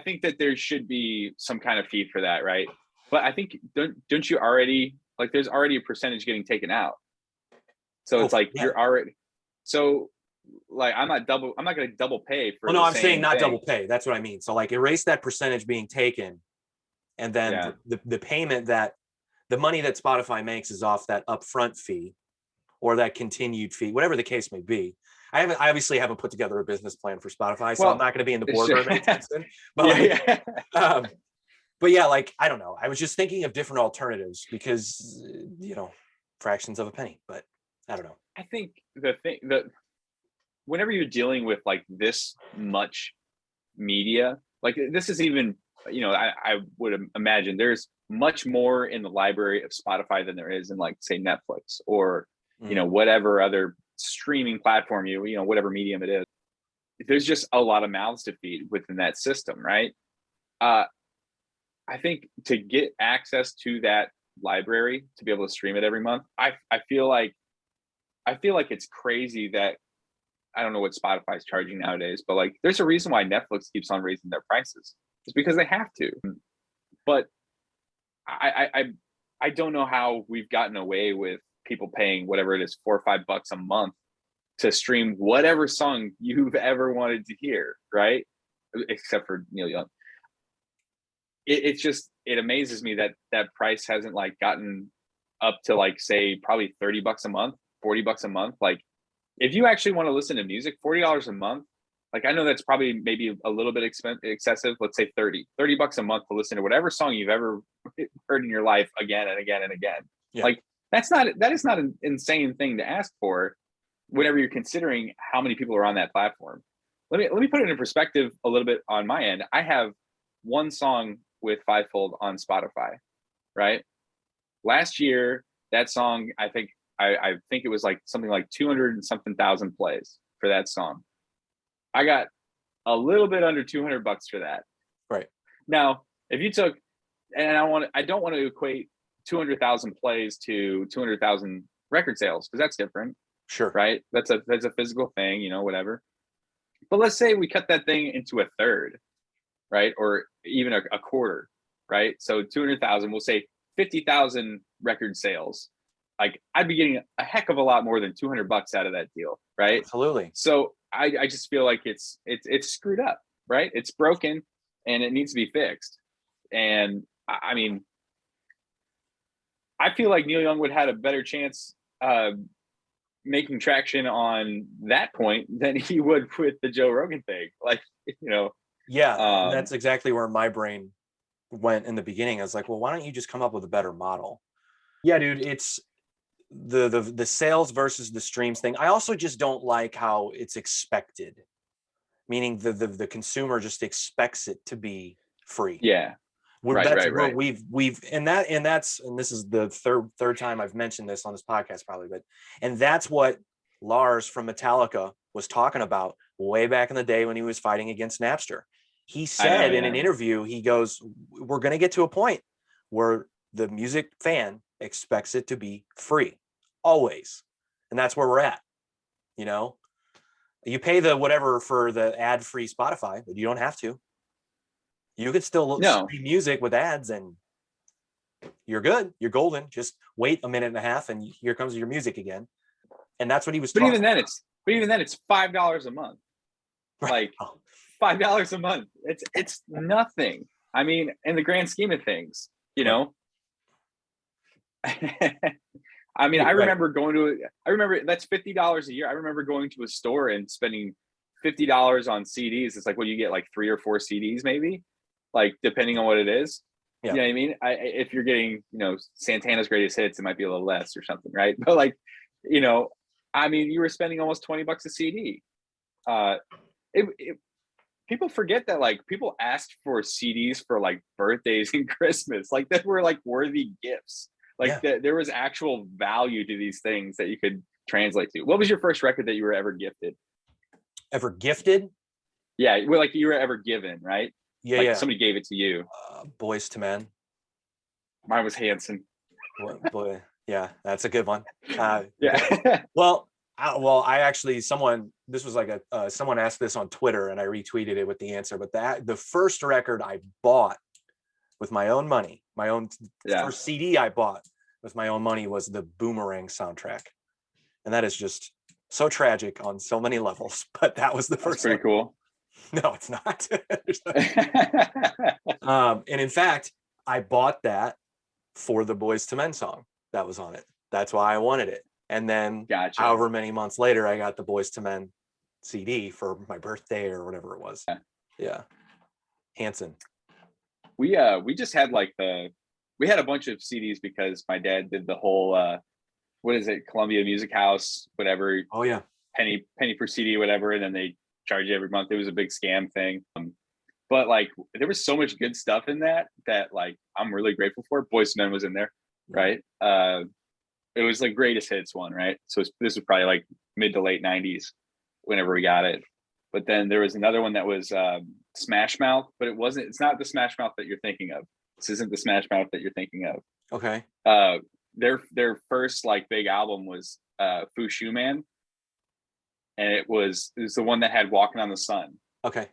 think that there should be some kind of fee for that, right? But I think don't you already Like there's already a percentage getting taken out. So it's like yeah. you're already, so like I'm not going to double pay for. Oh no, the I'm saying same not thing. double pay. That's what I mean. So like erase that percentage being taken, and then Yeah. the payment that the money that Spotify makes is off that upfront fee or that continued fee, whatever the case may be. I obviously haven't put together a business plan for Spotify, so I'm not going to be in the boardroom anytime soon. But yeah, but yeah, like I don't know. I was just thinking of different alternatives because fractions of a penny. But I don't know. I think the thing that whenever you're dealing with like this much media, like this is even, I would imagine there's much more in the library of Spotify than there is in like say Netflix or whatever other streaming platform whatever medium it is. There's just a lot of mouths to feed within that system, right? I think to get access to that library to be able to stream it every month, I feel like it's crazy that I don't know what Spotify's charging nowadays, but like there's a reason why Netflix keeps on raising their prices. It's because they have to. But I don't know how we've gotten away with people paying whatever it is, $4 or $5 a month to stream whatever song you've ever wanted to hear, right? Except for Neil Young. It amazes me that price hasn't like gotten up to like say probably $30 a month, $40 a month. Like if you actually want to listen to music, $40 a month, like I know that's probably maybe a little bit excessive. Let's say $30 a month to listen to whatever song you've ever heard in your life again and again and again. Yeah. Like that is not an insane thing to ask for whenever you're considering how many people are on that platform. Let me put it in perspective a little bit on my end. I have one song with Fivefold on Spotify, right? Last year, that song, I think it was like something like 200 and something thousand plays for that song. I got a little bit under $200 for that. Right. Now, if you took, and I don't want to equate 200,000 plays to 200,000 record sales because that's different. Sure. Right. That's a physical thing, whatever. But let's say we cut that thing into a third, right? Or even a quarter, right? So 200,000, we'll say 50,000 record sales. Like I'd be getting a heck of a lot more than $200 out of that deal, right? Absolutely. So I just feel like it's screwed up, right? It's broken and it needs to be fixed. And I mean, I feel like Neil Young would have had a better chance making traction on that point than he would with the Joe Rogan thing. Like, Yeah, that's exactly where my brain went in the beginning. I was like, well, why don't you just come up with a better model? Yeah, dude, it's the sales versus the streams thing. I also just don't like how it's expected, meaning the consumer just expects it to be free. Yeah. Right. We've and this is the third time I've mentioned this on this podcast probably, and that's what Lars from Metallica was talking about way back in the day when he was fighting against Napster. He said in an interview, he goes, we're going to get to a point where the music fan expects it to be free always. And that's where we're at. You pay the whatever for the ad-free Spotify, but you don't have to. You could still stream music with ads and you're good. You're golden. Just wait a minute and a half and here comes your music again. And that's what he was talking about. But even then it's $5 a month. Right. Like $5 a month. It's nothing. I mean, in the grand scheme of things, know. I mean, I remember that's $50 a year. I remember going to a store and spending $50 on CDs. It's like, you get like 3 or 4 CDs maybe, like depending on what it is. Yeah. You know what I mean? If you're getting, Santana's greatest hits, it might be a little less or something, right? But like, I mean, you were spending almost $20 a CD. People forget that like people asked for CDs for like birthdays and Christmas, like that were like worthy gifts. Like there was actual value to these things that you could translate to. What was your first record that you were ever gifted? Ever gifted? Yeah, well, like you were ever given, right? Yeah, like somebody gave it to you. Boys to Men. Mine was Hanson. Boy, yeah, that's a good one. Yeah. I actually someone asked this on Twitter and I retweeted it with the answer. But the first record I bought with my own money, my own first CD I bought with my own money was the Boomerang soundtrack. And that is just so tragic on so many levels, but that was the That's first pretty one. cool. No, it's not. And in fact, I bought that for the Boys to Men song that was on it. That's why I wanted it. And then Gotcha. however many months later, I got the Boys to Men CD for my birthday or whatever it was. Yeah. Hanson. We just had like we had a bunch of CDs because my dad did the whole what is it, Columbia Music House, whatever. Oh yeah. Penny per CD, whatever, and then they charge you every month. It was a big scam thing. But like there was so much good stuff in that like I'm really grateful for. Boyz II Men was in there, right? It was like greatest hits one, right? So this was probably like mid to late 90s whenever we got it. But then there was another one that was Smash Mouth, but it's not the Smash Mouth that you're thinking of. This isn't the Smash Mouth that you're thinking of. Okay. Their first like big album was Fu Shu Man. And it was the one that had Walking on the Sun. Okay.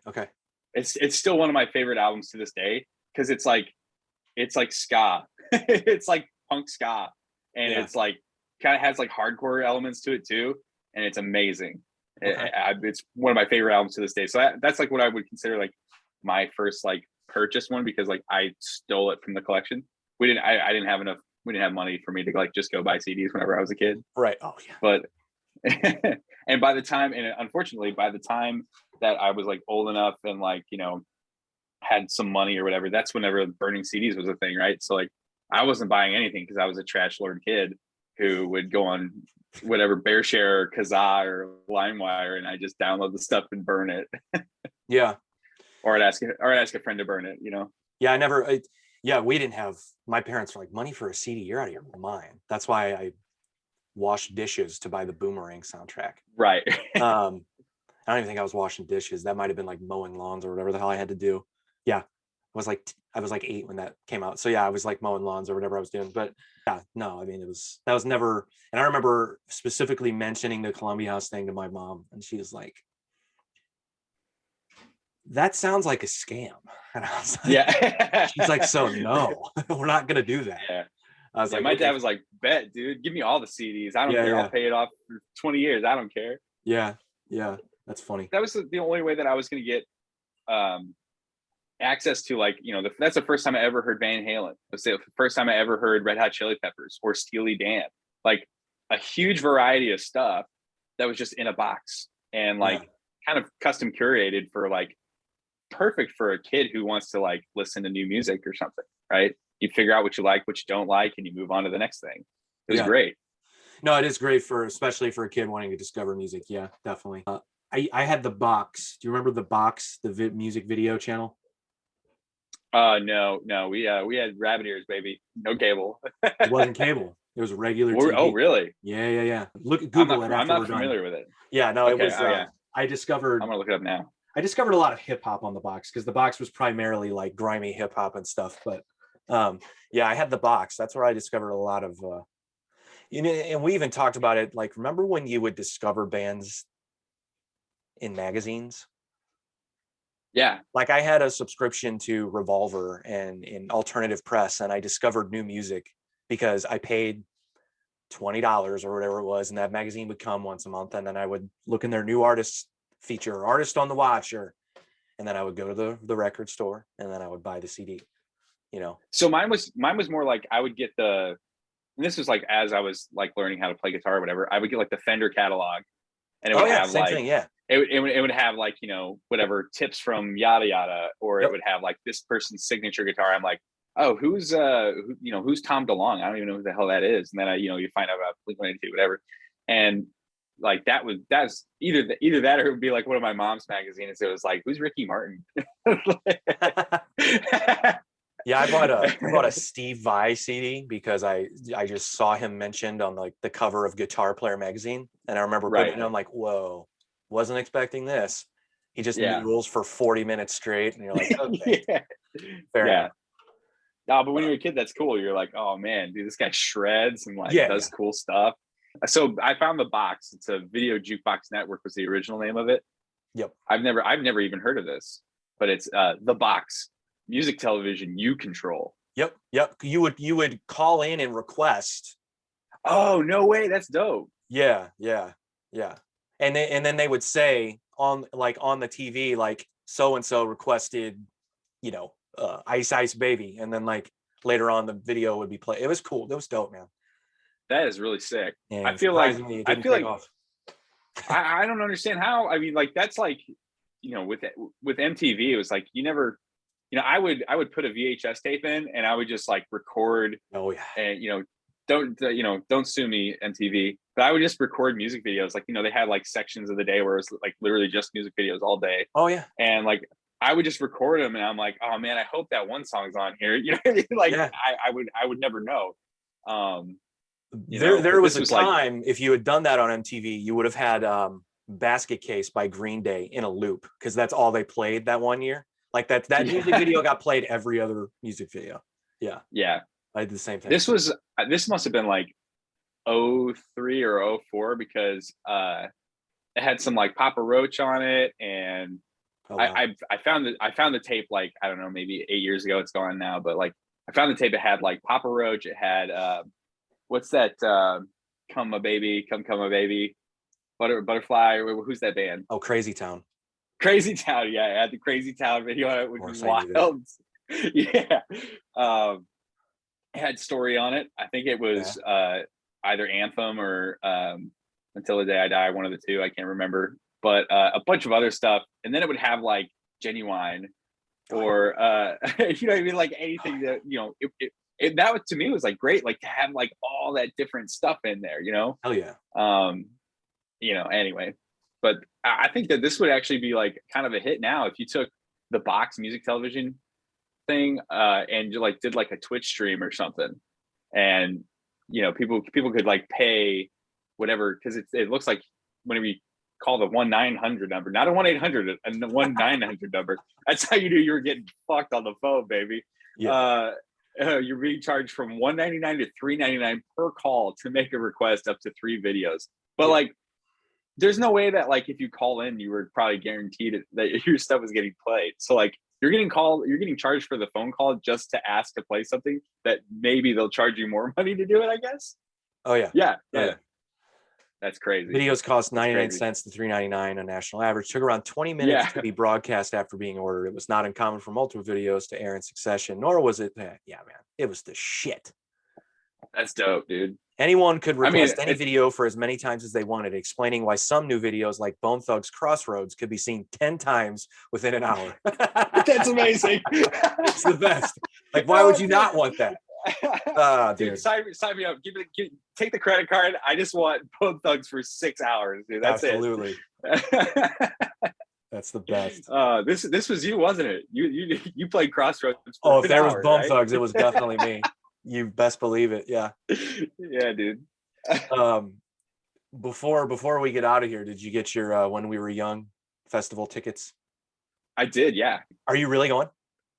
It's still one of my favorite albums to this day because it's like ska. It's like punk ska. And it's like kind of has like hardcore elements to it too. And it's amazing. Okay. It's one of my favorite albums to this day. So that's like what I would consider like my first like purchase one because like I stole it from the collection. I didn't have enough. We didn't have money for me to like just go buy CDs whenever I was a kid. Right. Oh yeah. But and unfortunately, by the time that I was like old enough and like, you know, had some money or whatever, that's whenever burning CDs was a thing, right? So like I wasn't buying anything because I was a trash lord kid who would go on whatever BearShare or Kazaa or LimeWire and I just download the stuff and burn it. Yeah. Or I'd ask a friend to burn it, you know? Yeah, we didn't have, my parents were like, money for a CD, you're out of your mind. That's why I washed dishes to buy the Boomerang soundtrack. Right. I don't even think I was washing dishes. That might have been like mowing lawns or whatever the hell I had to do. Yeah. I was like 8 when that came out. So yeah, I was like mowing lawns or whatever I was doing. But yeah, no, I mean, that was never, and I remember specifically mentioning the Columbia House thing to my mom and she was like, that sounds like a scam. And I was like, yeah. She's like, so no, we're not going to do that. Yeah. I was like, my dad was like, bet, dude, give me all the CDs. I don't care. Yeah. I'll pay it off for 20 years. I don't care. Yeah. That's funny. That was the only way that I was going to get access to, like, you know, that's the first time I ever heard Van Halen. Let's say the first time I ever heard Red Hot Chili Peppers or Steely Dan. Like a huge variety of stuff that was just in a box and like kind of custom curated for like perfect for a kid who wants to like listen to new music or something, right? You figure out what you like, what you don't like, and you move on to the next thing. It was great. No, it is great especially for a kid wanting to discover music. Yeah, definitely. I had the box. Do you remember the box, the music video channel? No. We had rabbit ears, baby. No cable. It wasn't cable. It was regular TV. Oh, really? Yeah. Google it. I'm not familiar with it. Yeah, no, okay, it was. I discovered. I'm gonna look it up now. I discovered a lot of hip hop on the box because the box was primarily like grimy hip hop and stuff. But I had the box. That's where I discovered a lot of. And we even talked about it. Like, remember when you would discover bands in magazines? Yeah. Like I had a subscription to Revolver and in Alternative Press, and I discovered new music because I paid $20 or whatever it was, and that magazine would come once a month, and then I would look in their new artists feature, artist on the watch, and then I would go to the record store and then I would buy the CD, you know. So mine was more like I would get and this was like as I was like learning how to play guitar or whatever, I would get like the Fender catalog, and it would have same like thing, yeah. It would have like, you know, whatever tips from yada yada, or it would have like this person's signature guitar. I'm like, oh, who's Tom DeLonge? I don't even know who the hell that is. And then you find out about Blink-182, whatever. And like that's either that or it would be like one of my mom's magazines. It was like, who's Ricky Martin? Yeah, I bought a Steve Vai CD because I just saw him mentioned on like the cover of Guitar Player magazine, and I remember putting it on like, whoa, wasn't expecting this. He just noodles for 40 minutes straight, and you're like, okay, fair enough. No, but when you're a kid, that's cool. You're like, oh man, dude, this guy shreds and like does cool stuff. So I found the box. It's a Video Jukebox Network was the original name of it. Yep. I've never even heard of this, but it's The Box, music television you control. Yep. You would call in and request. Oh, no way. That's dope. Yeah. And then they would say on the TV, like so and so requested, Ice Ice Baby, and then like later on the video would be played. It was cool. It was dope, man. That is really sick. And I feel like surprisingly, it didn't take off. I don't understand how. I mean, like that's like, with MTV, it was like you never, I would put a VHS tape in and I would just like record. Oh yeah. And don't sue me, MTV, but I would just record music videos. Like, they had like sections of the day where it was like literally just music videos all day. Oh yeah. And like I would just record them and I'm like, oh man, I hope that one song's on here. You know what I mean? Like yeah. I would never know. There was a time, if you had done that on MTV, you would have had Basket Case by Green Day in a loop, because that's all they played that one year. Like that music video got played every other music video. Yeah. I did the same thing. This must have been like 03 or 04, because it had some like Papa Roach on it, and wow. I found the tape like, I don't know, maybe 8 years ago. It's gone now, but like I found the tape. It had like Papa Roach. It had what's that? Come My Baby, Come my Baby, Butterfly. Who's that band? Oh, Crazy Town. Crazy Town. Yeah, it had the Crazy Town video on it, which was wild. Yeah. It had Story on it. I think it was either Anthem or Until the Day I Die, one of the two. I can't remember, but a bunch of other stuff. And then it would have like Genuine, or you know what I mean, like anything that that to me was like great, like to have like all that different stuff in there. Hell yeah. Anyway, but I think that this would actually be like kind of a hit now if you took the box music television thing and you like did like a Twitch stream or something, and people could like pay whatever, because it looks like whenever you call the 1-900 number, not a 1-800, and the 1-900 number, that's how you knew you were getting fucked on the phone, baby. Yeah. You're being charged from $1.99 to $3.99 per call to make a request up to 3 videos. But like, there's no way that like if you call in, you were probably guaranteed that your stuff was getting played. So like you're getting charged for the phone call just to ask to play something that maybe they'll charge you more money to do it, I guess. Oh yeah. Yeah. That's crazy. Videos cost 99 cents to $3.99 on national average. Took around 20 minutes to be broadcast after being ordered. It was not uncommon for multiple videos to air in succession, nor was it. Yeah, man, it was the shit. That's dope, dude. Anyone could request any video for as many times as they wanted, explaining why some new videos like Bone Thugs Crossroads could be seen 10 times within an hour. That's amazing. It's the best. Like, why would you not want that? Dude, sign me up. Take the credit card. I just want Bone Thugs for 6 hours, dude. That's absolutely. That's the best. This was you, wasn't it? You played Crossroads. Oh, if there was Bone Thugs, it was definitely me. You best believe it. Yeah. Yeah, dude. Before we get out of here, did you get your When We Were Young festival tickets? I did. Yeah. Are you really going?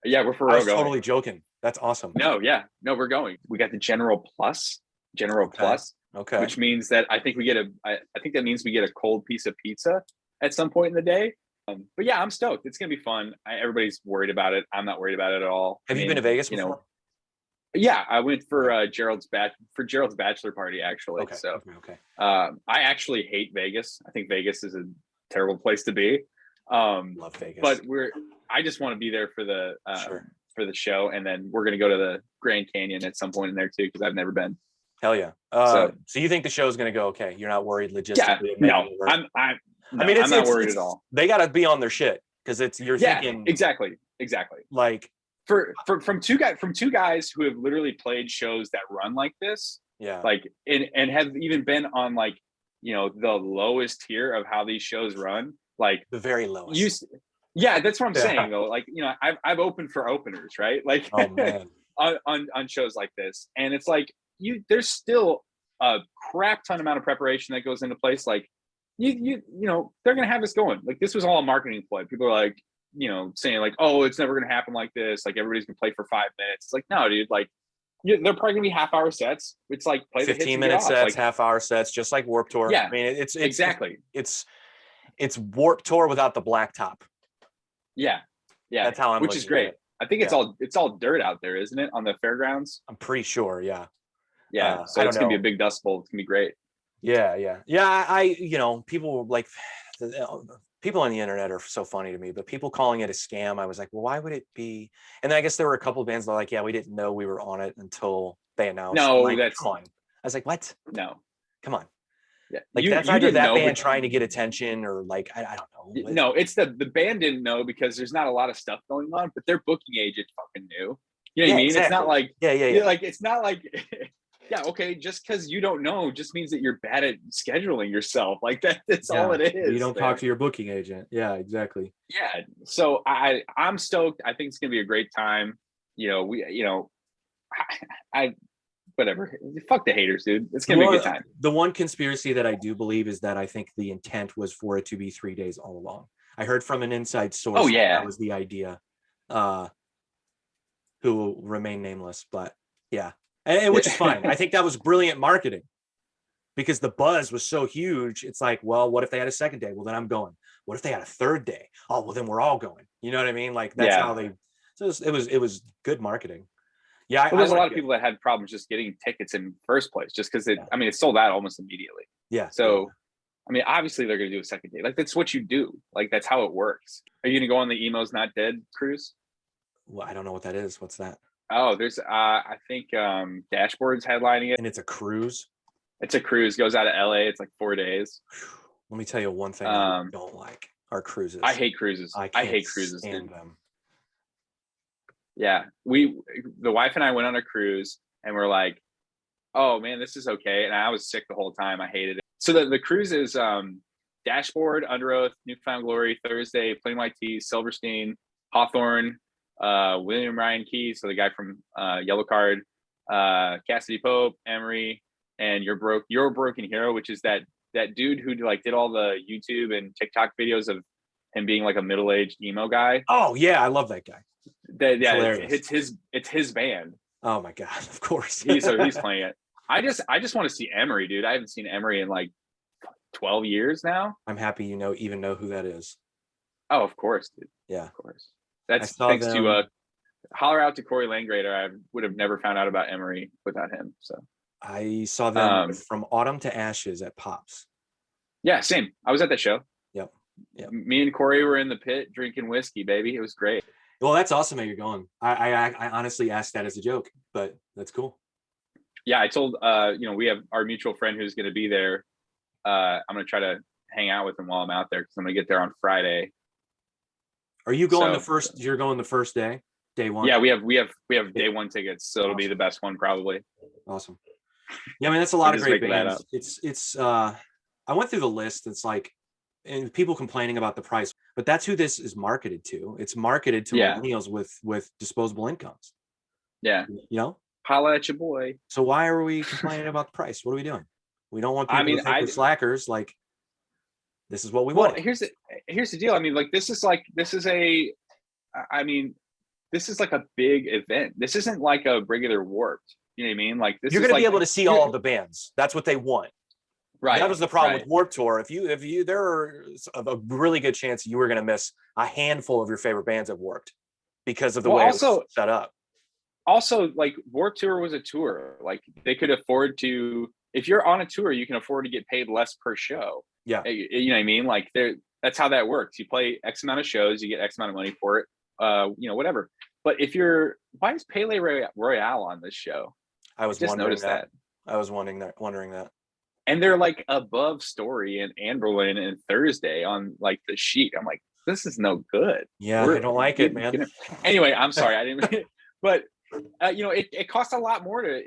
Yeah, we're for real going. Totally joking. That's awesome. No, we're going. We got the General Plus, okay. Which means that I think that means we get a cold piece of pizza at some point in the day. But yeah, I'm stoked. It's gonna be fun. Everybody's worried about it. I'm not worried about it at all. Have you been to Vegas before? Yeah, I went for Gerald's bachelor party, actually. Okay. So okay. I actually hate Vegas. I think Vegas is a terrible place to be. Love Vegas. But I just want to be there for the for the show, and then we're gonna go to the Grand Canyon at some point in there too, because I've never been. Hell yeah. So you think the show's gonna go okay? You're not worried logistically? Yeah, no, I'm not worried at all. They gotta be on their shit, because you're thinking exactly. Like from two guys who have literally played shows that run like this. Yeah. Like and have even been on like the lowest tier of how these shows run. Like the very lowest. Yeah, that's what I'm saying though. Like, I've opened for openers, right? Like oh, man. on shows like this. And it's like there's still a crap ton amount of preparation that goes into place. Like they're gonna have us going. Like this was all a marketing ploy. People are like, saying like, oh, it's never gonna happen like this. Like everybody's gonna play for 5 minutes. It's like, no, dude, like they're probably gonna be half-hour sets. It's like play 15-minute sets, like, half-hour sets, just like Warped Tour. Yeah. I mean, it's exactly. It's Warped Tour without the blacktop. Yeah. That's how I'm. Which is great. I think it's all dirt out there, isn't it, on the fairgrounds? I'm pretty sure. Yeah. Yeah, so I don't it's gonna be a know. big dust bowl. It's gonna be great. Yeah. People like people on the internet are so funny to me, but people calling it a scam, I was like, well, why would it be? And then I guess there were a couple of bands that were like, yeah, we didn't know we were on it until they announced. I'm No, like, that's come on. I was like, what? no. Come on. Yeah, Like that's you either didn't that know, but band trying to get attention or like I don't know. no, it's the band didn't know because there's not a lot of stuff going on, but their booking agent fucking knew. You know what Yeah, I mean? It's not exactly. like Yeah. like it's not like yeah, okay, just because you don't know just means that you're bad at scheduling yourself. Like that's all Yeah. it You is, don't man. talk to your booking agent. Yeah, exactly. Yeah. So I'm stoked. I think it's gonna be a great time. I whatever. Fuck the haters, dude. It's gonna be a good time. The one conspiracy that I do believe is that I think the intent was for it to be 3 days all along. I heard from an inside source Oh that yeah. was the idea, who will remain nameless, but yeah, and which is fine. I think that was brilliant marketing because the buzz was so huge. It's like, well, what if they had a second day? Well, then I'm going. What if they had a third day? Oh, well, then we're all going. You know what I mean? Like that's Yeah. how they. So it was good marketing. Yeah, Well, I there's a want lot to of go. people that had problems just getting tickets in first place, just because Yeah. I mean, it sold out almost immediately. Yeah. So, I mean, obviously they're going to do a second day. Like that's what you do. Like that's how it works. Are you going to go on the Emo's Not Dead cruise? Well, I don't know what that is. What's that? Oh, there's I think Dashboard's headlining it. And it's a cruise. It's a cruise, goes out of LA. It's like 4 days. Let me tell you one thing I don't like are cruises. I hate cruises. I hate cruises, stand dude. them. Yeah, the wife and I went on a cruise and we're like, oh man, this is okay. And I was sick the whole time. I hated it. So the cruise is Dashboard, Under Oath, Newfound Glory, Thursday, Plain White T's, Silverstein, Hawthorne, William Ryan Key, so the guy from Yellow Card, Cassidy Pope, Emery, and Your Broken Hero, which is that dude who like did all the YouTube and TikTok videos of him being like a middle-aged emo guy. Oh yeah, I love that guy. It's his band. Oh my god, of course. He's playing it. I just want to see Emery, dude. I haven't seen Emery in like 12 years now. I'm happy you even know who that is. Oh, of course, dude. Yeah, of course. That's thanks to holler out to Corey Langgrader. I would have never found out about Emery without him. So I saw them from Autumn to Ashes at Pops. Yeah, same. I was at that show. Yep. Me and Corey were in the pit drinking whiskey, baby. It was great. Well, that's awesome that you're going. I honestly asked that as a joke, but that's cool. Yeah, I told we have our mutual friend who's going to be there. I'm going to try to hang out with him while I'm out there because I'm going to get there on Friday. Are you going the first? You're going the first day, day one. Yeah, we have day one tickets, so it'll be the best one probably. Awesome. Yeah, I mean that's a lot of great bands. It's I went through the list. It's like, and people complaining about the price, but that's who this is marketed to. It's marketed to millennials with disposable incomes. Yeah, holla at your boy. So why are we complaining about the price? What are we doing? We don't want people to think we're slackers. Like, this is what we want. Here's the deal. I mean, like this is like a big event. This isn't like a regular Warped. You know what I mean? Like this. You're going to be able to see all of the bands. That's what they want. Right. That was the problem with Warped Tour. If you there are a really good chance you were going to miss a handful of your favorite bands at Warped because of the way it was set up. Also, like Warped Tour was a tour. Like they could afford to. If you're on a tour, you can afford to get paid less per show. Yeah. You know what I mean? Like that's how that works. You play X amount of shows, you get X amount of money for it. Whatever. But why is Pele Royale on this show? I just noticed that. I was wondering that. And they're like above Story and Anberlin and Thursday on like the sheet. I'm like, this is no good. Yeah, I don't like it, man. Anyway, I'm sorry. I didn't, but it costs a lot more to,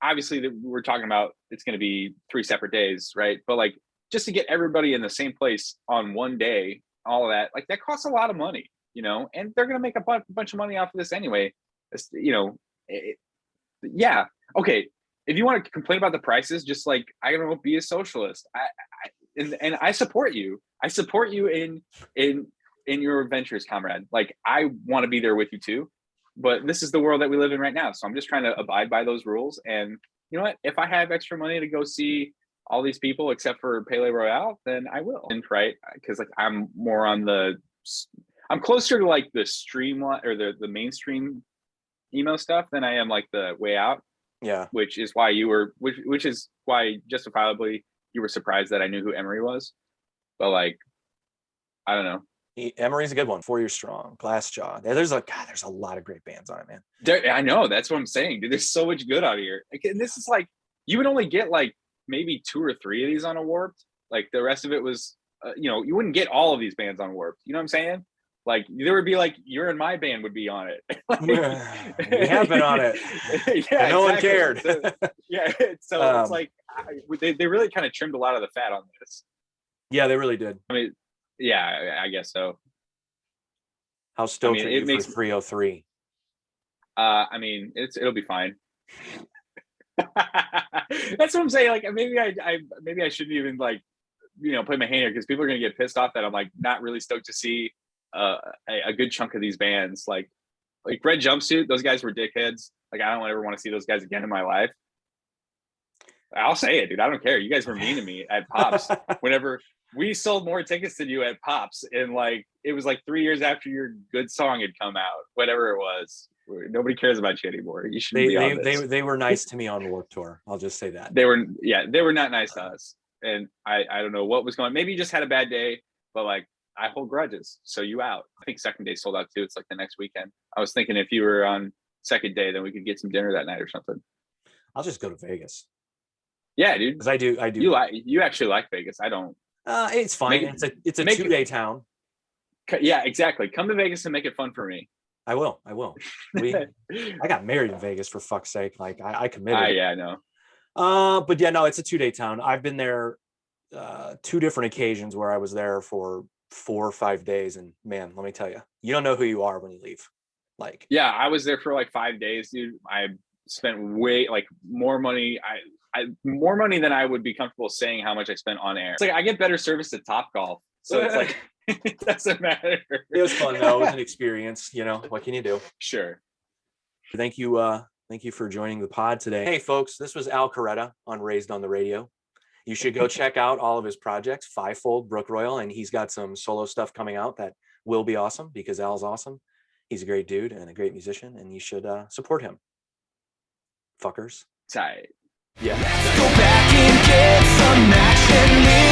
obviously we're talking about, it's going to be 3 separate days. Right. But like, just to get everybody in the same place on one day, all of that, like that costs a lot of money, and they're going to make a bunch of money off of this anyway. Yeah. Okay. If you want to complain about the prices, just like, I don't know, be a socialist. And I support you. I support you in your ventures, comrade. Like I want to be there with you too, but this is the world that we live in right now. So I'm just trying to abide by those rules. And you know what? If I have extra money to go see all these people except for Pele Royale, then I will. And right, because like I'm more on I'm closer to like the streamline or the mainstream emo stuff than I am like the Way Out. Yeah. Which is why which is why justifiably you were surprised that I knew who Emery was. But like, I don't know. Emery's a good one. 4 Years Strong, Glassjaw. There's a lot of great bands on it, man. I know, that's what I'm saying, dude. There's so much good out here. Like, and this is like, you would only get like maybe 2 or 3 of these on a Warped. Like the rest of it was, you wouldn't get all of these bands on Warped. You know what I'm saying? Like there would be like You're in My Band would be on it. Like, we have been on it. Yeah, no one cared. So, yeah, so it's like they really kind of trimmed a lot of the fat on this. Yeah, they really did. I mean, yeah, I guess so. How stoked are you for 303? I mean, it'll be fine. That's what I'm saying. Like maybe I shouldn't even like put my hand here because people are gonna get pissed off that I'm like not really stoked to see a good chunk of these bands. Like Red Jumpsuit, those guys were dickheads. Like I don't ever want to see those guys again in my life. I'll say it, dude. I don't care. You guys were mean to me at Pops whenever we sold more tickets than you at Pops, and like it was like 3 years after your good song had come out, whatever it was. Nobody cares about you anymore. You should be on this. They were nice to me on Warped Tour. I'll just say that. They were not nice to us. And I don't know what was going on. Maybe you just had a bad day, but like I hold grudges. So you out. I think second day sold out too. It's like the next weekend. I was thinking if you were on second day, then we could get some dinner that night or something. I'll just go to Vegas. Yeah, dude. Because I do. You actually like Vegas. I don't. It's fine. It's a 2-day town. Yeah, exactly. Come to Vegas and make it fun for me. I will. I got married in Vegas, for fuck's sake. Like I committed. Yeah, I know. But yeah, no, it's a 2-day town. I've been there 2 different occasions where I was there for 4 or 5 days, and man, let me tell you, you don't know who you are when you leave. Like, yeah, I was there for like 5 days, dude. I spent way like more money. More money than I would be comfortable saying how much I spent on air. It's like I get better service at Topgolf, so it's like it doesn't matter. It was fun though. It was an experience. What can you do? Sure. Thank you for joining the pod today. Hey folks, this was Al Carretta on Raised on the Radio. You should go check out all of his projects, Fivefold, Brookroyal, and he's got some solo stuff coming out that will be awesome because Al's awesome. He's a great dude and a great musician, and you should support him. Fuckers. Tight. Yeah. Let's go back and get some action.